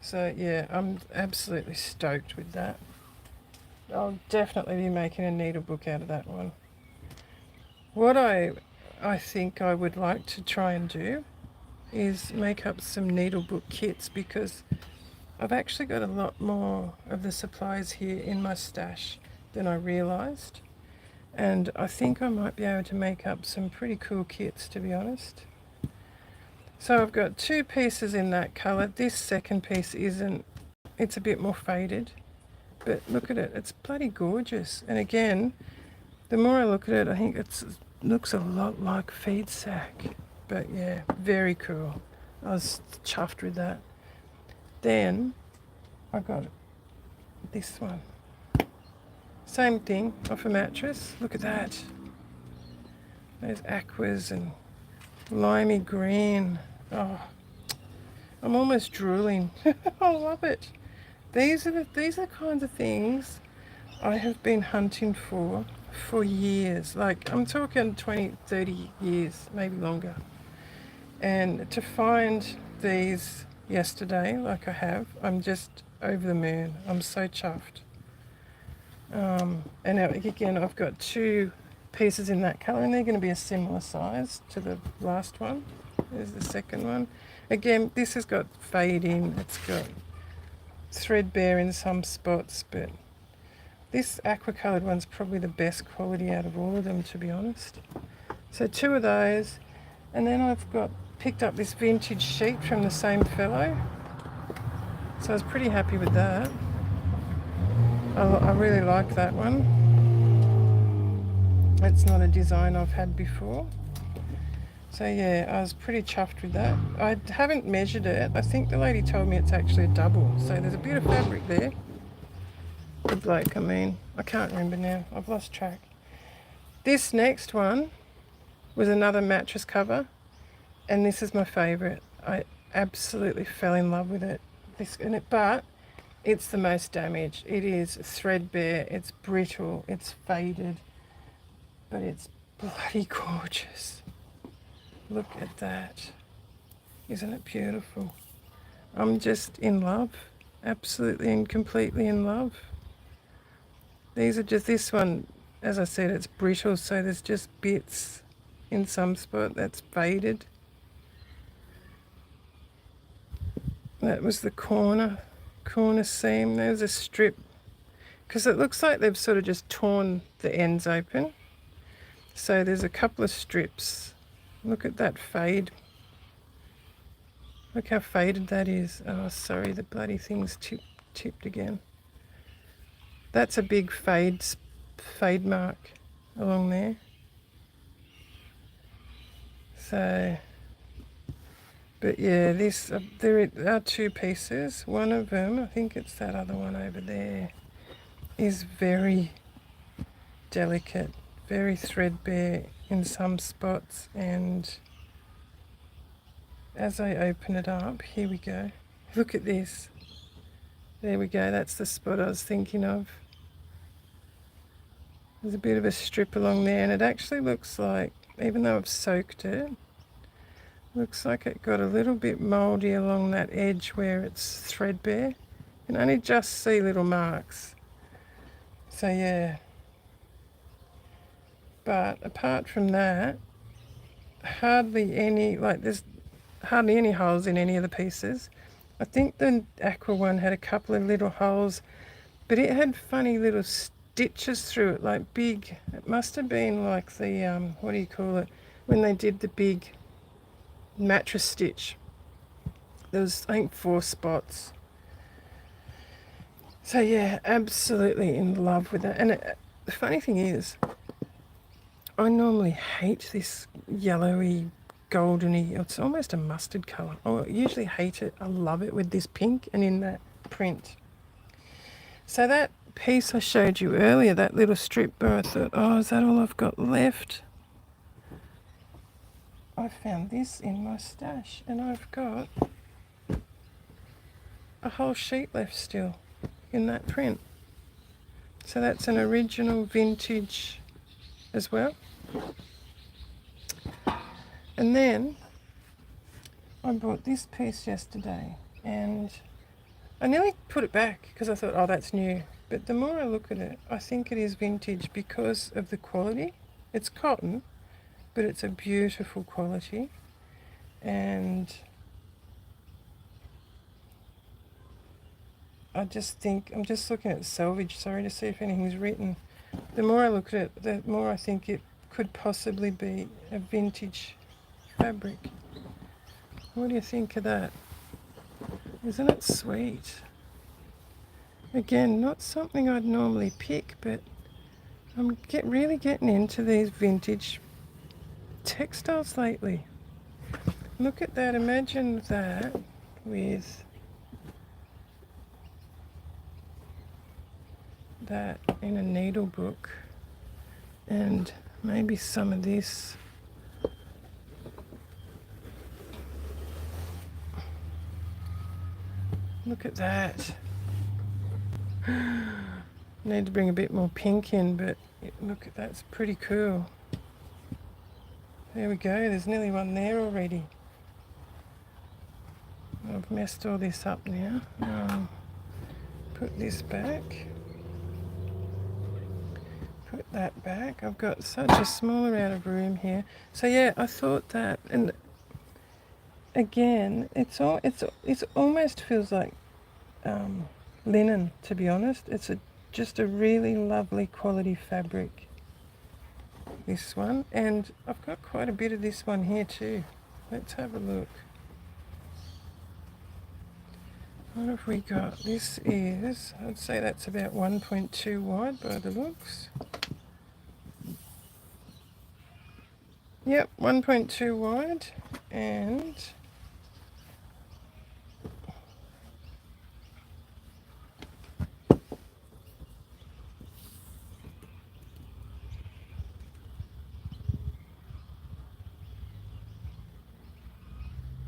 So yeah, I'm absolutely stoked with that. I'll definitely be making a needlebook out of that one. What I think I would like to try and do is make up some needlebook kits, because I've actually got a lot more of the supplies here in my stash than I realised. And I think I might be able to make up some pretty cool kits, to be honest. So I've got 2 pieces in that colour. This second piece isn't, it's a bit more faded. But look at it, it's bloody gorgeous. And again, the more I look at it, I think it looks a lot like feed sack. But yeah, very cool. I was chuffed with that. Then I got this one. Same thing, off a mattress. Look at that. Those aquas and limey green. Oh, I'm almost drooling. I love it. These are the kinds of things I have been hunting for years. Like, I'm talking 20, 30 years, maybe longer. And to find these yesterday, like I have, I'm just over the moon. I'm so chuffed. And now, again, I've got 2 pieces in that colour, and they're going to be a similar size to the last one. There's the second one. Again, this has got fading, it's got threadbare in some spots, but this aqua coloured one's probably the best quality out of all of them, to be honest. So 2 of those, and then I've picked up this vintage sheet from the same fellow. So I was pretty happy with that. I really like that one. It's not a design I've had before. So yeah, I was pretty chuffed with that. I haven't measured it. I think the lady told me it's actually a double. So there's a bit of fabric there. The bloke, I mean. I can't remember now. I've lost track. This next one was another mattress cover. And this is my favourite. I absolutely fell in love with it. But it's the most damaged. It is threadbare, it's brittle, it's faded, but it's bloody gorgeous. Look at that. Isn't it beautiful? I'm just in love. Absolutely and completely in love. These are just, this one, as I said, it's brittle, so there's just bits in some spot that's faded. That was the corner seam. There's a strip, because it looks like they've sort of just torn the ends open. So there's a couple of strips. Look at that fade. Look how faded that is. Oh, sorry, the bloody thing's tipped again. That's a big fade mark along there. So, but yeah, there are 2 pieces. One of them, I think it's that other one over there, is very delicate, very threadbare in some spots, and as I open it up, here we go. Look at this. There we go, that's the spot I was thinking of. There's a bit of a strip along there, and it actually looks like, even though I've soaked it, looks like it got a little bit mouldy along that edge where it's threadbare. You can only just see little marks. So yeah. But apart from that, there's hardly any holes in any of the pieces. I think the aqua one had a couple of little holes But it had funny little stitches through it, like big, it must have been like the, what do you call it, when they did the big mattress stitch. There was, I think, 4 spots. So yeah, absolutely in love with it. And the funny thing is, I normally hate this yellowy, goldeny, it's almost a mustard colour. I usually hate it. I love it with this pink and in that print. So that piece I showed you earlier, that little strip where I thought, oh, is that all I've got left? I found this in my stash, and I've got a whole sheet left still in that print. So that's an original vintage as well. And then I bought this piece yesterday, and I nearly put it back because I thought, oh, that's new. But the more I look at it, I think it is vintage because of the quality. It's cotton, but it's a beautiful quality. And I just think, I'm just looking at Selvage, sorry, to see if anything's written. The more I look at it, the more I think it could possibly be a vintage fabric. What do you think of that? Isn't it sweet? Again, not something I'd normally pick, but I'm really getting into these vintage textiles lately. Look at that, imagine that with that in a needle book, and maybe some of this. Look at that. Need to bring a bit more pink in, but look at that's pretty cool. There we go, there's nearly one there already. I've messed all this up now. Put this back. Put that back. I've got such a small amount of room here. So yeah, I thought that, and again, it almost feels like linen, to be honest. It's just a really lovely quality fabric, this one. And I've got quite a bit of this one here too. Let's have a look. What have we got? This is, I'd say that's about 1.2 wide by the looks. Yep, 1.2 wide, and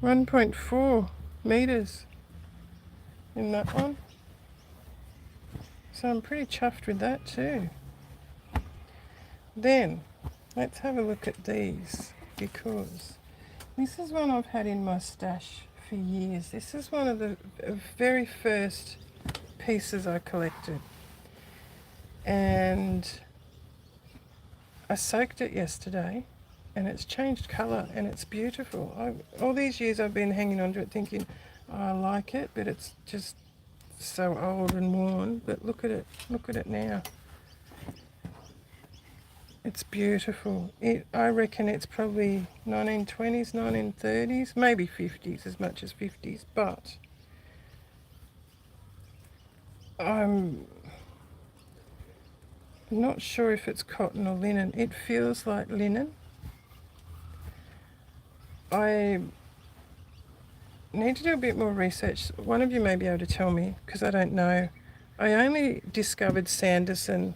$1.4 meters in that one. So I'm pretty chuffed with that too. Then let's have a look at these, because this is one I've had in my stash for years. This is one of the very first pieces I collected, and I soaked it yesterday, and it's changed colour and it's beautiful. All these years I've been hanging on to it thinking, oh, I like it, but it's just so old and worn. But look at it now. It's beautiful. I reckon it's probably 1920s, 1930s, maybe 50s, as much as 50s, but I'm not sure if it's cotton or linen. It feels like linen. I need to do a bit more research. One of you may be able to tell me, because I don't know. I only discovered Sanderson,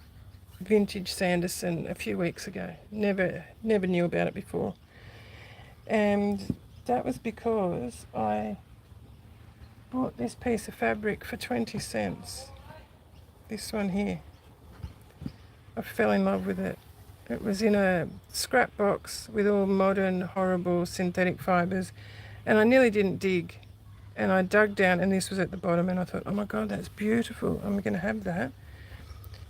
vintage Sanderson, a few weeks ago. Never knew about it before. And that was because I bought this piece of fabric for 20 cents. This one here. I fell in love with it. It was in a scrap box with all modern, horrible synthetic fibres, and I nearly didn't dig. And I dug down, and this was at the bottom, and I thought, oh my God, that's beautiful. I'm going to have that.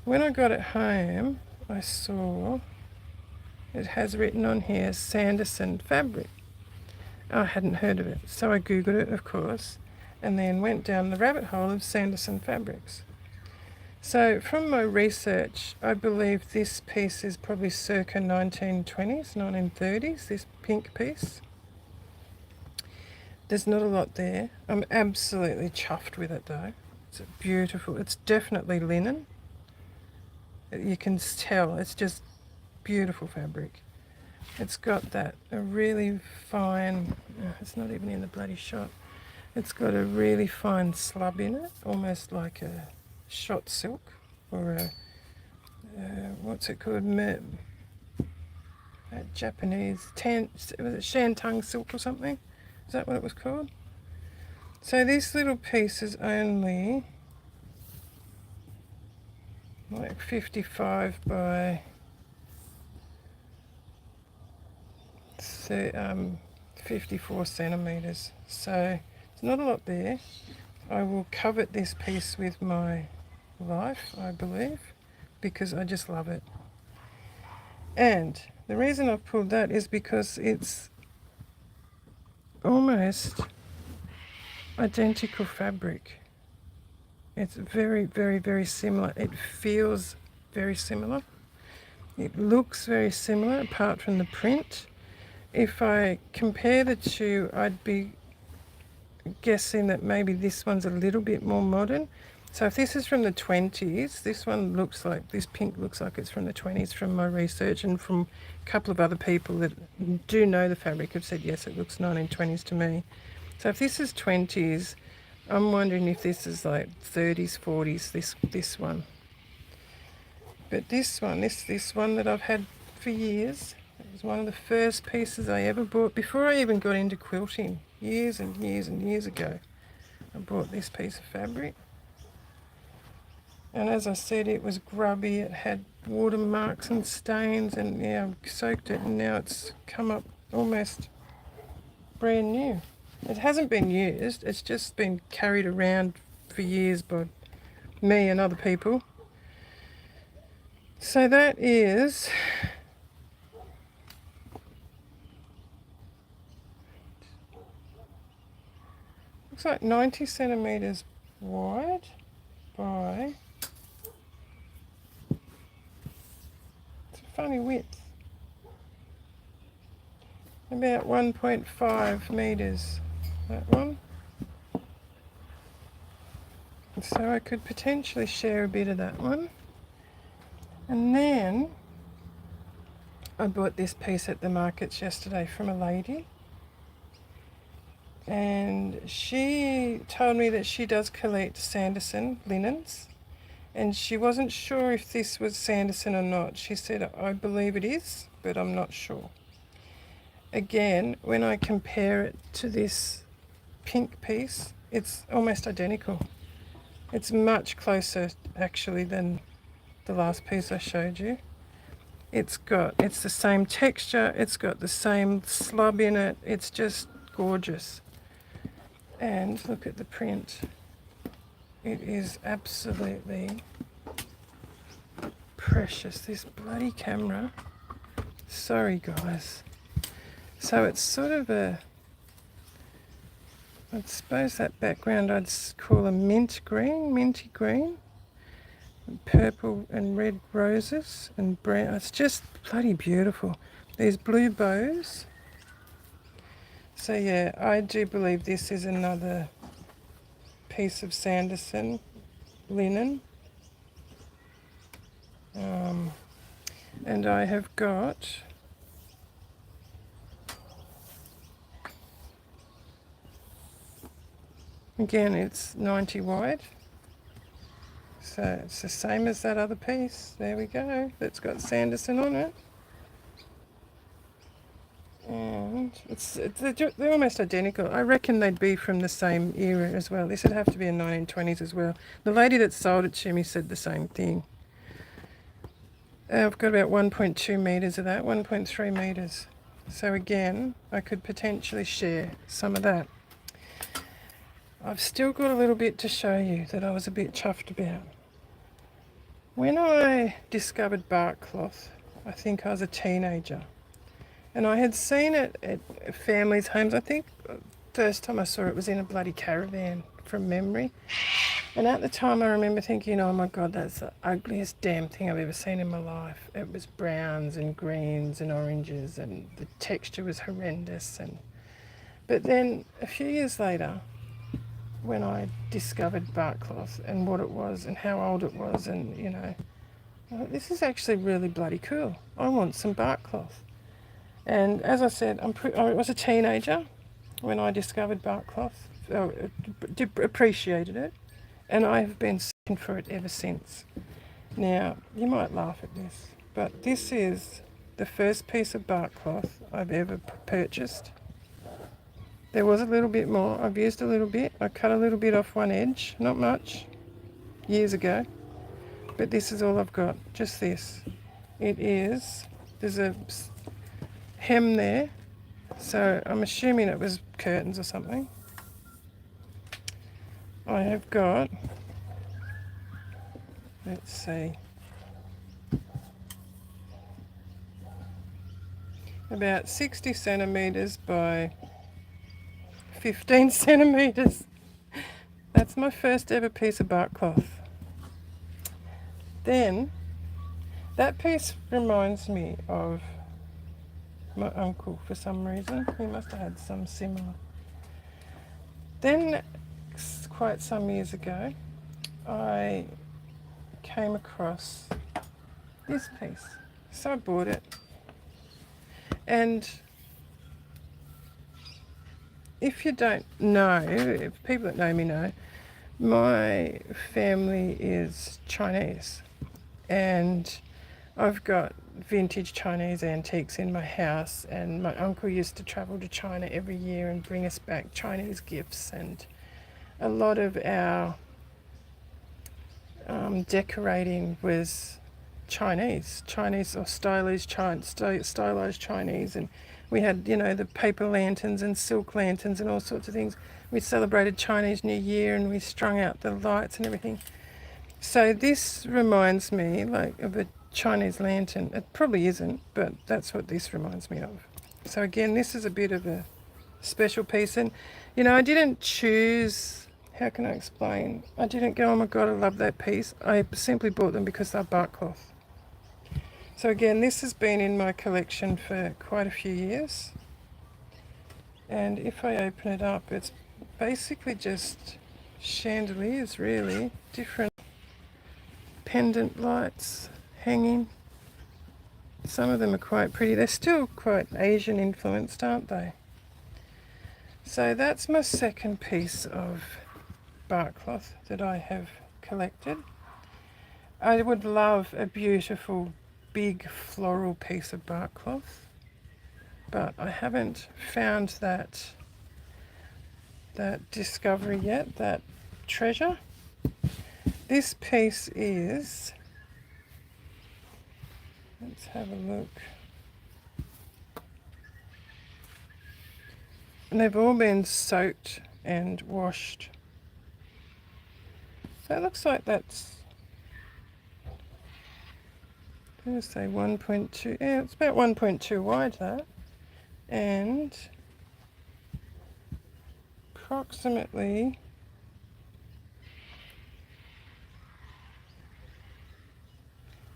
When I got it home, I saw it has written on here Sanderson fabric. I hadn't heard of it, so I googled it, of course, and then went down the rabbit hole of Sanderson fabrics. So from my research, I believe this piece is probably circa 1920s, 1930s, this pink piece. There's not a lot there. I'm absolutely chuffed with it though. It's beautiful. It's definitely linen. You can tell it's just beautiful fabric. It's got that a really fine, it's not even in the bloody shot. It's got a really fine slub in it, almost like a shot silk or a, what's it called? Japanese, was it shantung silk or something? Is that what it was called? So this little piece is only like 55 by 54 centimeters. So there's not a lot there. I will covet this piece with my life, I believe, because I just love it. And the reason I've pulled that is because it's almost identical fabric. It's very, very, very similar. It feels very similar. It looks very similar apart from the print. If I compare the two, I'd be guessing that maybe this one's a little bit more modern. So if this is from the 20s, this one looks like, this pink looks like it's from the 20s from my research, and from a couple of other people that do know the fabric have said, yes, it looks 1920s to me. So if this is 20s, I'm wondering if this is like 30s, 40s, this one. But this one, this one that I've had for years, it was one of the first pieces I ever bought before I even got into quilting, years and years and years ago. I bought this piece of fabric. And as I said, it was grubby, it had watermarks and stains, and yeah, I've soaked it and now it's come up almost brand new. It hasn't been used, it's just been carried around for years by me and other people. So that is looks like 90 centimeters wide by, it's a funny width, about 1.5 meters, that one. So I could potentially share a bit of that one. And then I bought this piece at the markets yesterday from a lady, and she told me that she does collect Sanderson linens, and she wasn't sure if this was Sanderson or not. She said, I believe it is, but I'm not sure. Again, when I compare it to this pink piece, it's almost identical. It's much closer actually than the last piece I showed you. It's the same texture, it's got the same slub in it, it's just gorgeous. And look at the print. It is absolutely precious. This bloody camera. Sorry guys. So it's sort of a, I suppose that background I'd call a minty green. Purple and red roses and brown. It's just bloody beautiful. These blue bows. So yeah, I do believe this is another piece of Sanderson linen. And I have got again, it's 90 wide. So it's the same as that other piece. There we go. That's got Sanderson on it. And they're almost identical. I reckon they'd be from the same era as well. This would have to be in 1920s as well. The lady that sold it to me said the same thing. I've got about 1.2 meters of that, 1.3 meters. So again, I could potentially share some of that. I've still got a little bit to show you that I was a bit chuffed about. When I discovered bark cloth, I think I was a teenager. And I had seen it at families' homes. I think the first time I saw it was in a bloody caravan from memory. And at the time I remember thinking, oh my God, that's the ugliest damn thing I've ever seen in my life. It was browns and greens and oranges, and the texture was horrendous. But then a few years later, when I discovered bark cloth and what it was and how old it was, and I thought, this is actually really bloody cool. I want some bark cloth. And as I said, I was a teenager when I discovered bark cloth, appreciated it, and I have been searching for it ever since. Now, you might laugh at this, but this is the first piece of bark cloth I've ever purchased. There was a little bit more. I've used a little bit. I cut a little bit off one edge, not much, years ago. But this is all I've got, just this. There's a hem there, so I'm assuming it was curtains or something. I have got, let's see, about 60 centimetres by 15 centimetres. That's my first ever piece of bark cloth. Then, that piece reminds me of my uncle for some reason. He must have had some similar. Then, quite some years ago, I came across this piece. So I bought it. And if you don't know, if people that know me know, my family is Chinese, and I've got vintage Chinese antiques in my house, and my uncle used to travel to China every year and bring us back Chinese gifts, and a lot of our decorating was Chinese or stylized Chinese, and we had, the paper lanterns and silk lanterns and all sorts of things. We celebrated Chinese New Year and we strung out the lights and everything. So this reminds me of a Chinese lantern. It probably isn't, but that's what this reminds me of. So again, this is a bit of a special piece, and I didn't choose, how can I explain? I didn't go, oh my God, I love that piece. I simply bought them because they're bark cloth. So again, this has been in my collection for quite a few years. And if I open it up, it's basically just chandeliers, really. Different pendant lights hanging. Some of them are quite pretty. They're still quite Asian influenced, aren't they? So that's my second piece of bark cloth that I have collected. I would love a beautiful big floral piece of bark cloth, but I haven't found that discovery yet, that treasure. This piece is, let's have a look. And they've all been soaked and washed. So it looks like that's, I'm going to say 1.2, yeah, it's about 1.2 wide, that. And approximately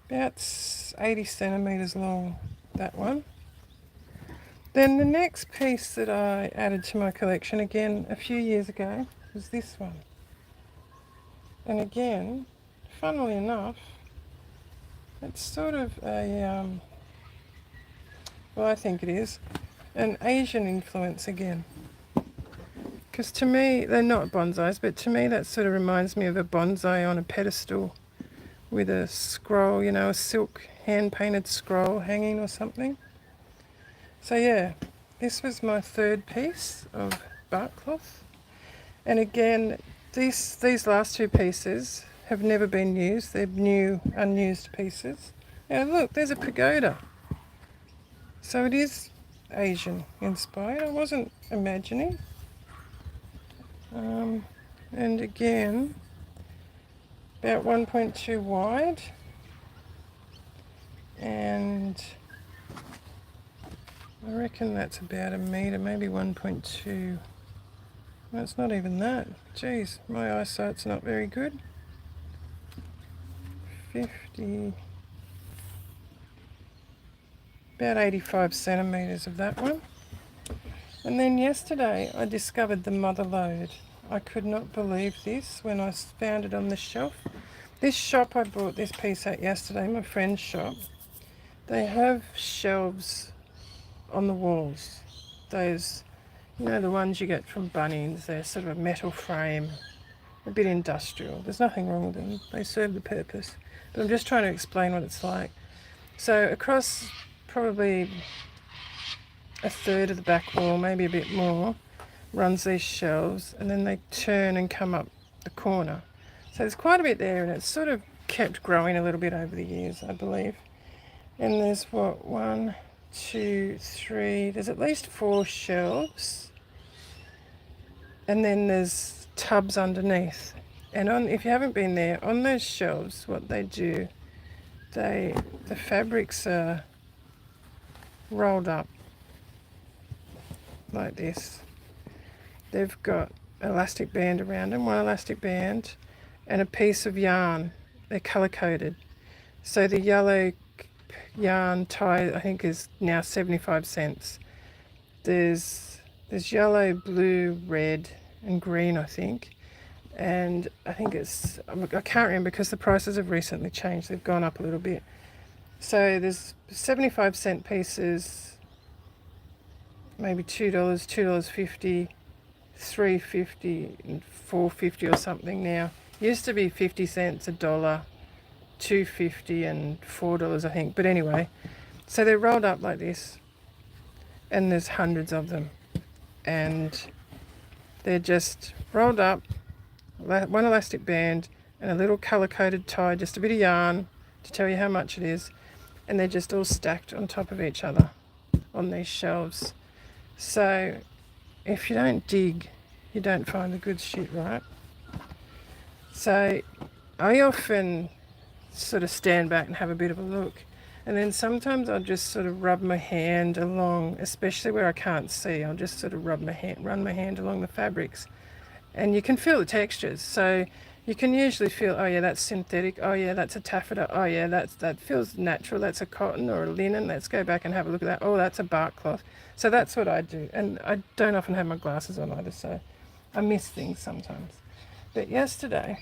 about 80 centimetres long, that one. Then the next piece that I added to my collection, again a few years ago, was this one. And again, funnily enough, it's sort of a, well, I think it is, an Asian influence again. Because to me, they're not bonsais, but to me that sort of reminds me of a bonsai on a pedestal with a scroll, a silk hand-painted scroll hanging or something. So yeah, this was my third piece of bark cloth. And again, these last two pieces have never been used. They're new, unused pieces. Now look, there's a pagoda. So it is Asian inspired. I wasn't imagining. And again, about 1.2 wide. And I reckon that's about a metre, maybe 1.2 It's not even that. Geez, my eyesight's not very good. 50, about 85 centimetres of that one. And then yesterday I discovered the mother lode. I could not believe this when I found it on the shelf. This shop I bought this piece at yesterday, my friend's shop. They have shelves on the walls. Those, you know, the ones you get from Bunnings. They're sort of a metal frame, a bit industrial. There's nothing wrong with them. They serve the purpose. But I'm just trying to explain what it's like. So across probably a third of the back wall, maybe a bit more, runs these shelves, and then they turn and come up the corner. So there's quite a bit there, and it's sort of kept growing a little bit over the years, I believe. And there's what, 1, 2, 3, there's at least 4 shelves, and then there's tubs underneath. And on, if you haven't been there, on those shelves, what they do, the fabrics are rolled up like this. They've got elastic band around them, one elastic band, and a piece of yarn. They're colour coded. So the yellow yarn tie, I think, is now 75 cents. There's yellow, blue, red, and green, I think. And I think it's, I can't remember because the prices have recently changed. They've gone up a little bit. So there's 75-cent pieces, maybe $2, $2.50, $3.50, and $4.50 or something now. Used to be 50 cents, $1, $2.50 and $4, I think. But anyway, so they're rolled up like this, and there's hundreds of them, and they're just rolled up, one elastic band and a little colour-coded tie, just a bit of yarn to tell you how much it is, and they're just all stacked on top of each other on these shelves. So if you don't dig, you don't find the good shit, right? So I often sort of stand back and have a bit of a look, and then sometimes I'll just sort of rub my hand along, especially where I can't see. I'll just sort of run my hand along the fabrics, and you can feel the textures. So you can usually feel, oh yeah, that's synthetic, oh yeah, that's a taffeta, oh yeah, that feels natural, that's a cotton or a linen, let's go back and have a look at that, oh, that's a bark cloth. So that's what I do, and I don't often have my glasses on either, so I miss things sometimes. But yesterday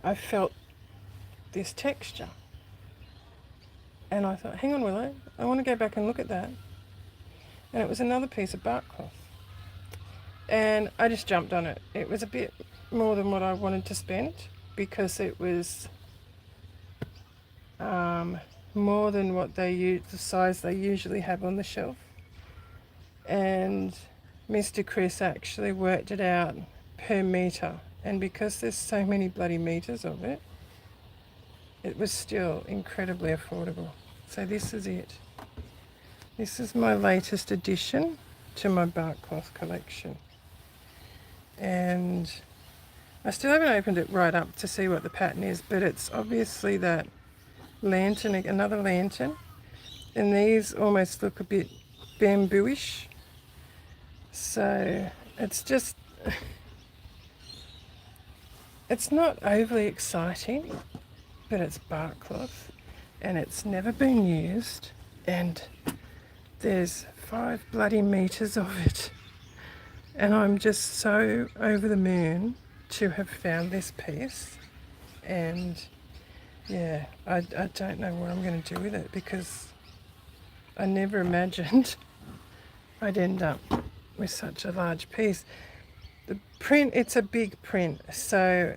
I felt this texture, and I thought, hang on, Willow, I want to go back and look at that. And it was another piece of bark cloth, and I just jumped on it. It was a bit more than what I wanted to spend, because it was more than what they use, the size they usually have on the shelf. And Mr. Chris actually worked it out per metre, and because there's so many bloody metres of it, it was still incredibly affordable. So this is it. This is my latest addition to my bark cloth collection. And I still haven't opened it right up to see what the pattern is, but it's obviously that lantern, another lantern. And these almost look a bit bamboo-ish. So it's just, it's not overly exciting, but it's bark cloth, and it's never been used, and there's 5 bloody metres of it, and I'm just so over the moon to have found this piece. And yeah, I don't know what I'm going to do with it, because I never imagined I'd end up with such a large piece. The print, it's a big print, so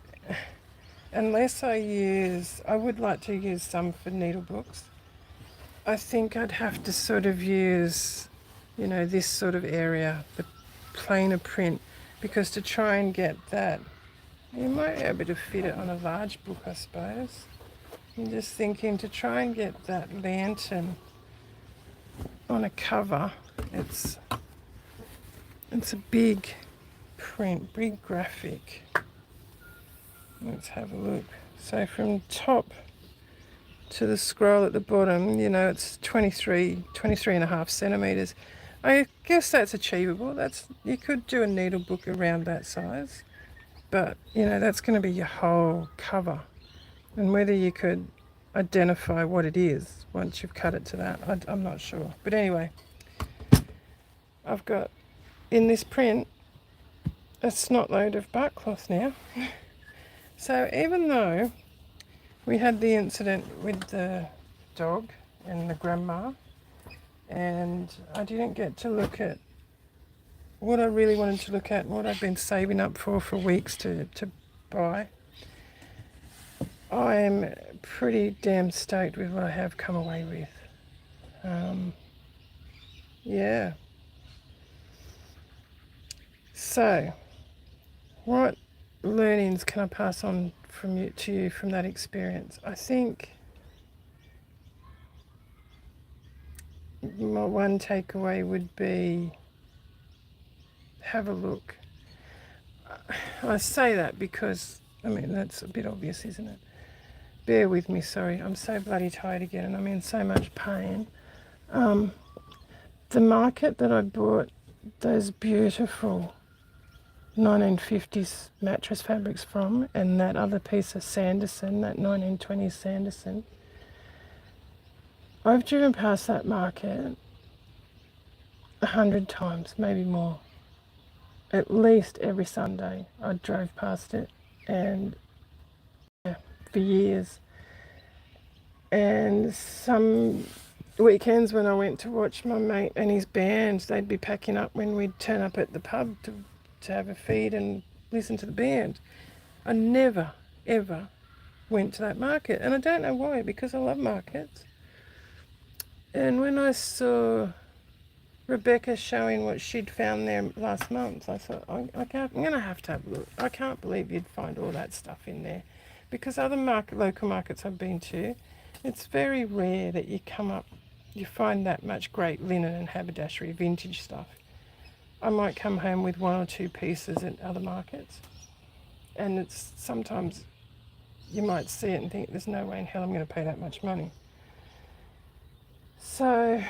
unless I would like to use some for needle books, I think I'd have to sort of use, you know, this sort of area, the plainer print, because to try and get that, you might be able to fit it on a large book, I suppose. I'm just thinking, to try and get that lantern on a cover, it's a big print, big graphic. Let's have a look. So from top to the scroll at the bottom, you know, it's 23 and a half centimetres. I guess that's achievable. You could do a needle book around that size, but that's going to be your whole cover, and whether you could identify what it is once you've cut it to that, I'm not sure. But anyway, I've got in this print a snot load of bark cloth now. So even though we had the incident with the dog and the grandma, and I didn't get to look at what I really wanted to look at and what I've been saving up for weeks to buy, I'm pretty damn stoked with what I have come away with. Yeah. So, what learnings can I pass on to you from that experience? I think my one takeaway would be have a look. I say that because, that's a bit obvious, isn't it? Bear with me, sorry. I'm so bloody tired again and I'm in so much pain. The market that I bought those beautiful 1950s mattress fabrics from, and that other piece of Sanderson, that 1920s Sanderson, I've driven past that market 100 times, maybe more. At least every Sunday I drove past it, and for years. And some weekends when I went to watch my mate and his band, they'd be packing up when we'd turn up at the pub to have a feed and listen to the band. I never, ever went to that market. And I don't know why, because I love markets. And when I saw Rebecca showing what she'd found there last month, I thought, I'm going to have a look. I can't believe you'd find all that stuff in there. Because other local markets I've been to, it's very rare that you find that much great linen and haberdashery, vintage stuff. I might come home with one or two pieces at other markets. And it's sometimes you might see it and think, there's no way in hell I'm going to pay that much money. So,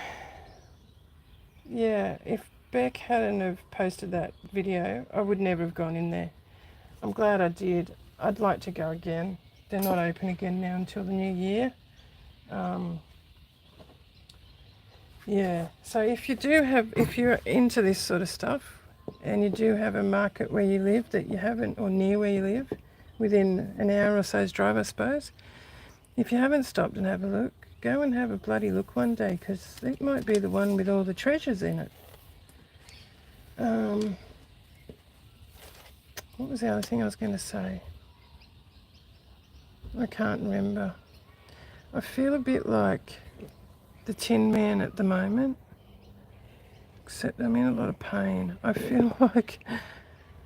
yeah, if Beck hadn't have posted that video, I would never have gone in there. I'm glad I did. I'd like to go again. They're not open again now until the new year. Yeah, so if you're into this sort of stuff and you do have a market where you live that you haven't, or near where you live, within an hour or so's drive, I suppose, if you haven't stopped and have a look, go and have a bloody look one day, because it might be the one with all the treasures in it. What was the other thing I was going to say? I can't remember. I feel a bit like the Tin Man at the moment, except I'm in a lot of pain. I feel like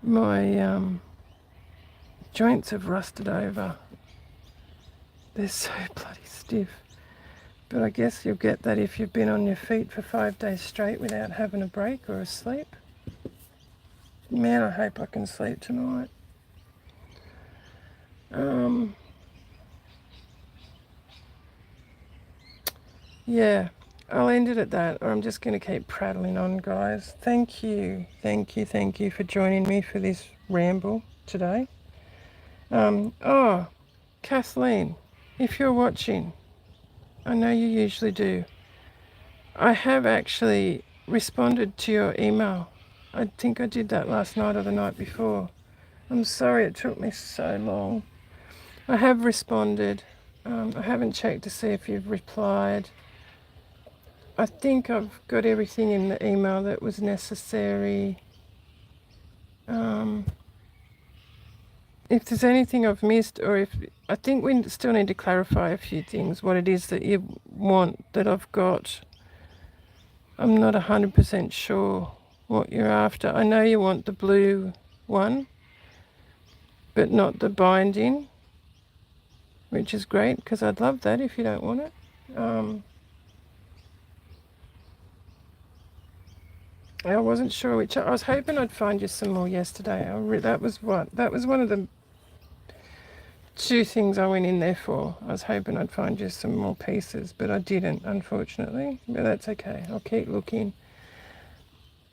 my joints have rusted over. They're so bloody stiff. But I guess you'll get that if you've been on your feet for 5 days straight without having a break or a sleep. Man, I hope I can sleep tonight. Yeah, I'll end it at that, or I'm just going to keep prattling on, guys. Thank you for joining me for this ramble today. Kathleen, if you're watching, I know you usually do, I have actually responded to your email. I think I did that last night or the night before. I'm sorry it took me so long. I have responded. I haven't checked to see if you've replied. I think I've got everything in the email that was necessary. If there's anything I've missed, or I think we still need to clarify a few things, what it is that you want that I've got. I'm not 100% sure what you're after. I know you want the blue one, but not the binding, which is great, because I'd love that if you don't want it. I wasn't sure which. I was hoping I'd find you some more yesterday. That was one of the two things I went in there for. I was hoping I'd find you some more pieces, but I didn't, unfortunately. But that's okay. I'll keep looking.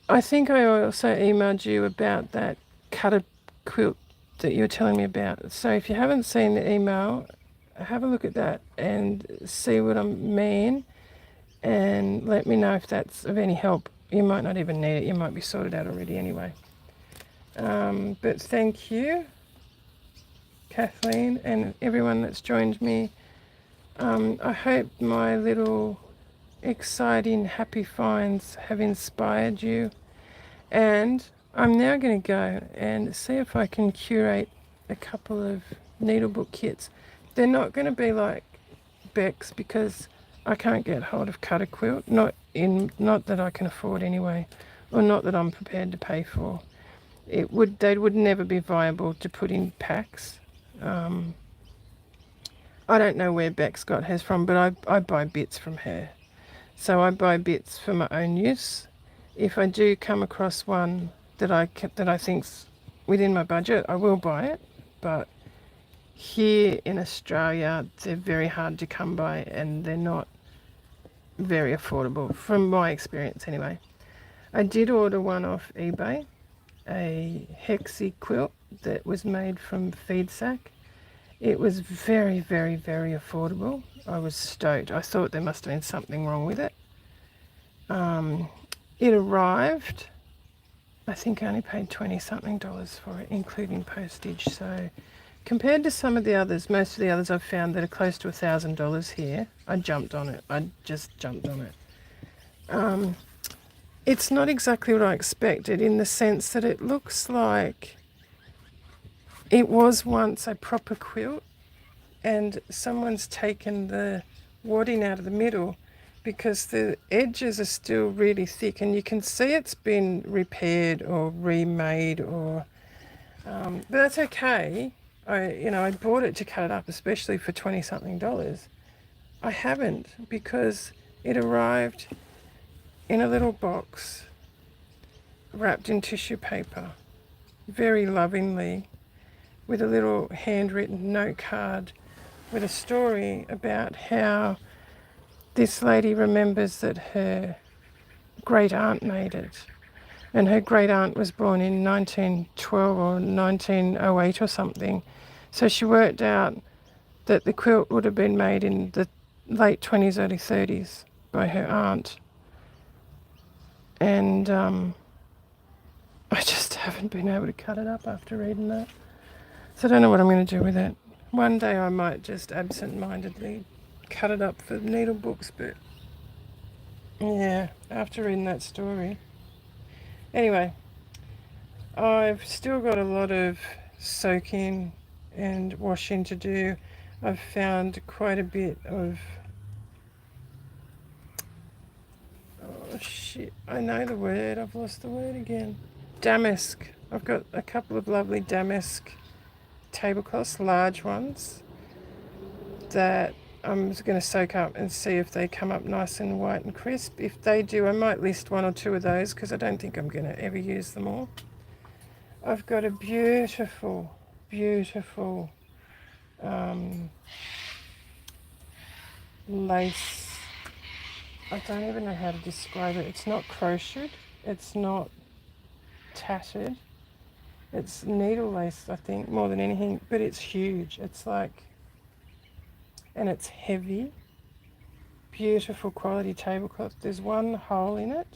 I think I also emailed you about that cutter quilt that you were telling me about. So if you haven't seen the email, have a look at that and see what I mean, and let me know if that's of any help. You might not even need it. You might be sorted out already anyway. But thank you, Kathleen, and everyone that's joined me. I hope my little exciting happy finds have inspired you. And I'm now going to go and see if I can curate a couple of needlebook kits. They're not going to be like Beck's because I can't get hold of cutter quilt, not that I can afford anyway, or not that I'm prepared to pay for. They would never be viable to put in packs. I don't know where Beck's got hers from, but I buy bits from her. So I buy bits for my own use. If I do come across one that I think's within my budget, I will buy it. But here in Australia, they're very hard to come by, and they're not very affordable, from my experience anyway. I did order one off eBay, a hexi quilt that was made from feed sack. It was very, very, very affordable. I was stoked. I thought there must have been something wrong with it. It arrived, I think I only paid $20-something for it, including postage. So compared to some of the others, most of the others I've found that are close to $1,000 here, I jumped on it. I just jumped on it. It's not exactly what I expected, in the sense that it looks like it was once a proper quilt and someone's taken the wadding out of the middle, because the edges are still really thick and you can see it's been repaired or remade, or but that's okay. I bought it to cut it up, especially for $20-something. I haven't, because it arrived in a little box wrapped in tissue paper, very lovingly, with a little handwritten note card with a story about how this lady remembers that her great aunt made it. And her great aunt was born in 1912 or 1908 or something. So she worked out that the quilt would have been made in the late 20s, early 30s by her aunt. And I just haven't been able to cut it up after reading that. So I don't know what I'm going to do with it. One day I might just absent-mindedly cut it up for needle books, but yeah, after reading that story. Anyway, I've still got a lot of soaking and washing to do. I've found quite a bit of, oh shit, I know the word, I've lost the word again. Damask. I've got a couple of lovely damask tablecloths, large ones, that I'm going to soak up and see if they come up nice and white and crisp. If they do, I might list one or two of those, because I don't think I'm going to ever use them all. I've got a beautiful, beautiful lace. I don't even know how to describe it. It's not crocheted, it's not tattered. It's needle lace, I think, more than anything, but it's huge. It's like, and it's heavy. Beautiful quality tablecloth. There's one hole in it.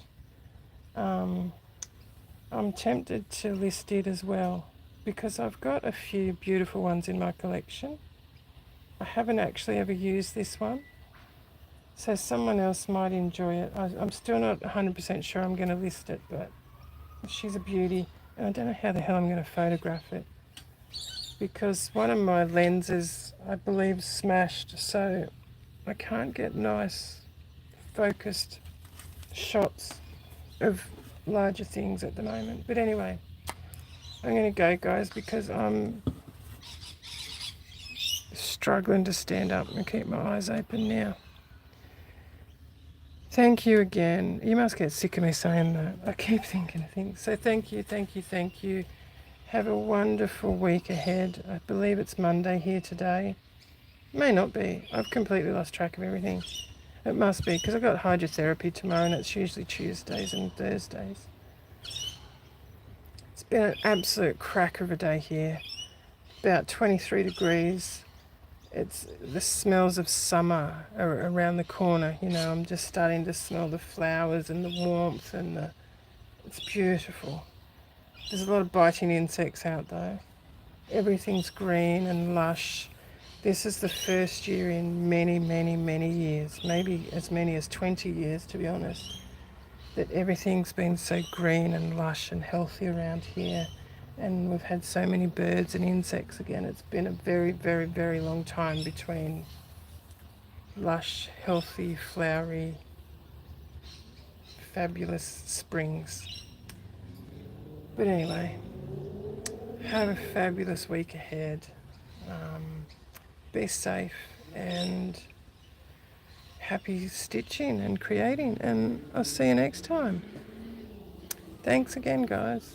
I'm tempted to list it as well, because I've got a few beautiful ones in my collection. I haven't actually ever used this one, so someone else might enjoy it. I'm still not 100% sure I'm going to list it, but she's a beauty. And I don't know how the hell I'm going to photograph it, because one of my lenses, I believe, smashed, so I can't get nice focused shots of larger things at the moment. But anyway, I'm going to go, guys, because I'm struggling to stand up and keep my eyes open now. Thank you again. You must get sick of me saying that. I keep thinking of things. So thank you, thank you, thank you. Have a wonderful week ahead. I believe it's Monday here today. May not be. I've completely lost track of everything. It must be, because I've got hydrotherapy tomorrow, and it's usually Tuesdays and Thursdays. been an absolute cracker of a day here. About 23 degrees. It's the smells of summer are around the corner. You know, I'm just starting to smell the flowers and the warmth it's beautiful. There's a lot of biting insects out though. Everything's green and lush. This is the first year in many, many, many years, maybe as many as 20 years to be honest, that everything's been so green and lush and healthy around here. And we've had so many birds and insects again. It's been a very, very, very long time between lush, healthy, flowery, fabulous springs. But anyway, have a fabulous week ahead. Be safe and happy stitching and creating. And I'll see you next time. Thanks again, guys.